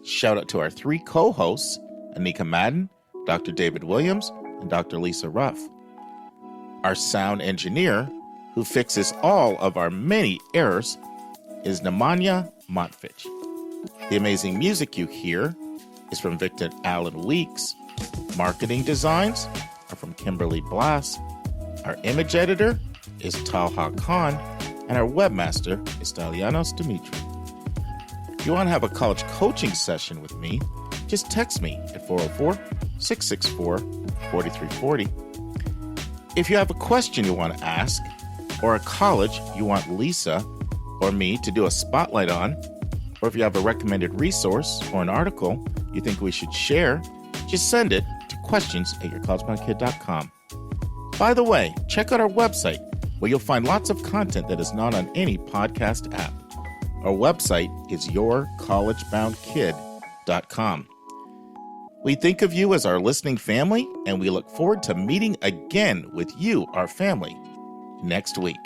Shout out to our 3 co-hosts, Anika Madden, Dr. David Williams, and Dr. Lisa Ruff. Our sound engineer, who fixes all of our many errors, is Nemanja Montfitch. The amazing music you hear is from Victor Allen Weeks. Marketing designs are from Kimberly Blass. Our image editor is Talha Khan, and our webmaster is Dalianos Dimitri. If you want to have a college coaching session with me, just text me at 404-664-4340. If you have a question you want to ask, or a college you want Lisa or me to do a spotlight on, or if you have a recommended resource or an article you think we should share, just send it to questions@yourcollegeboundkid.com. By the way, check out our website where you'll find lots of content that is not on any podcast app. Our website is yourcollegeboundkid.com. We think of you as our listening family, and we look forward to meeting again with you, our family, next week.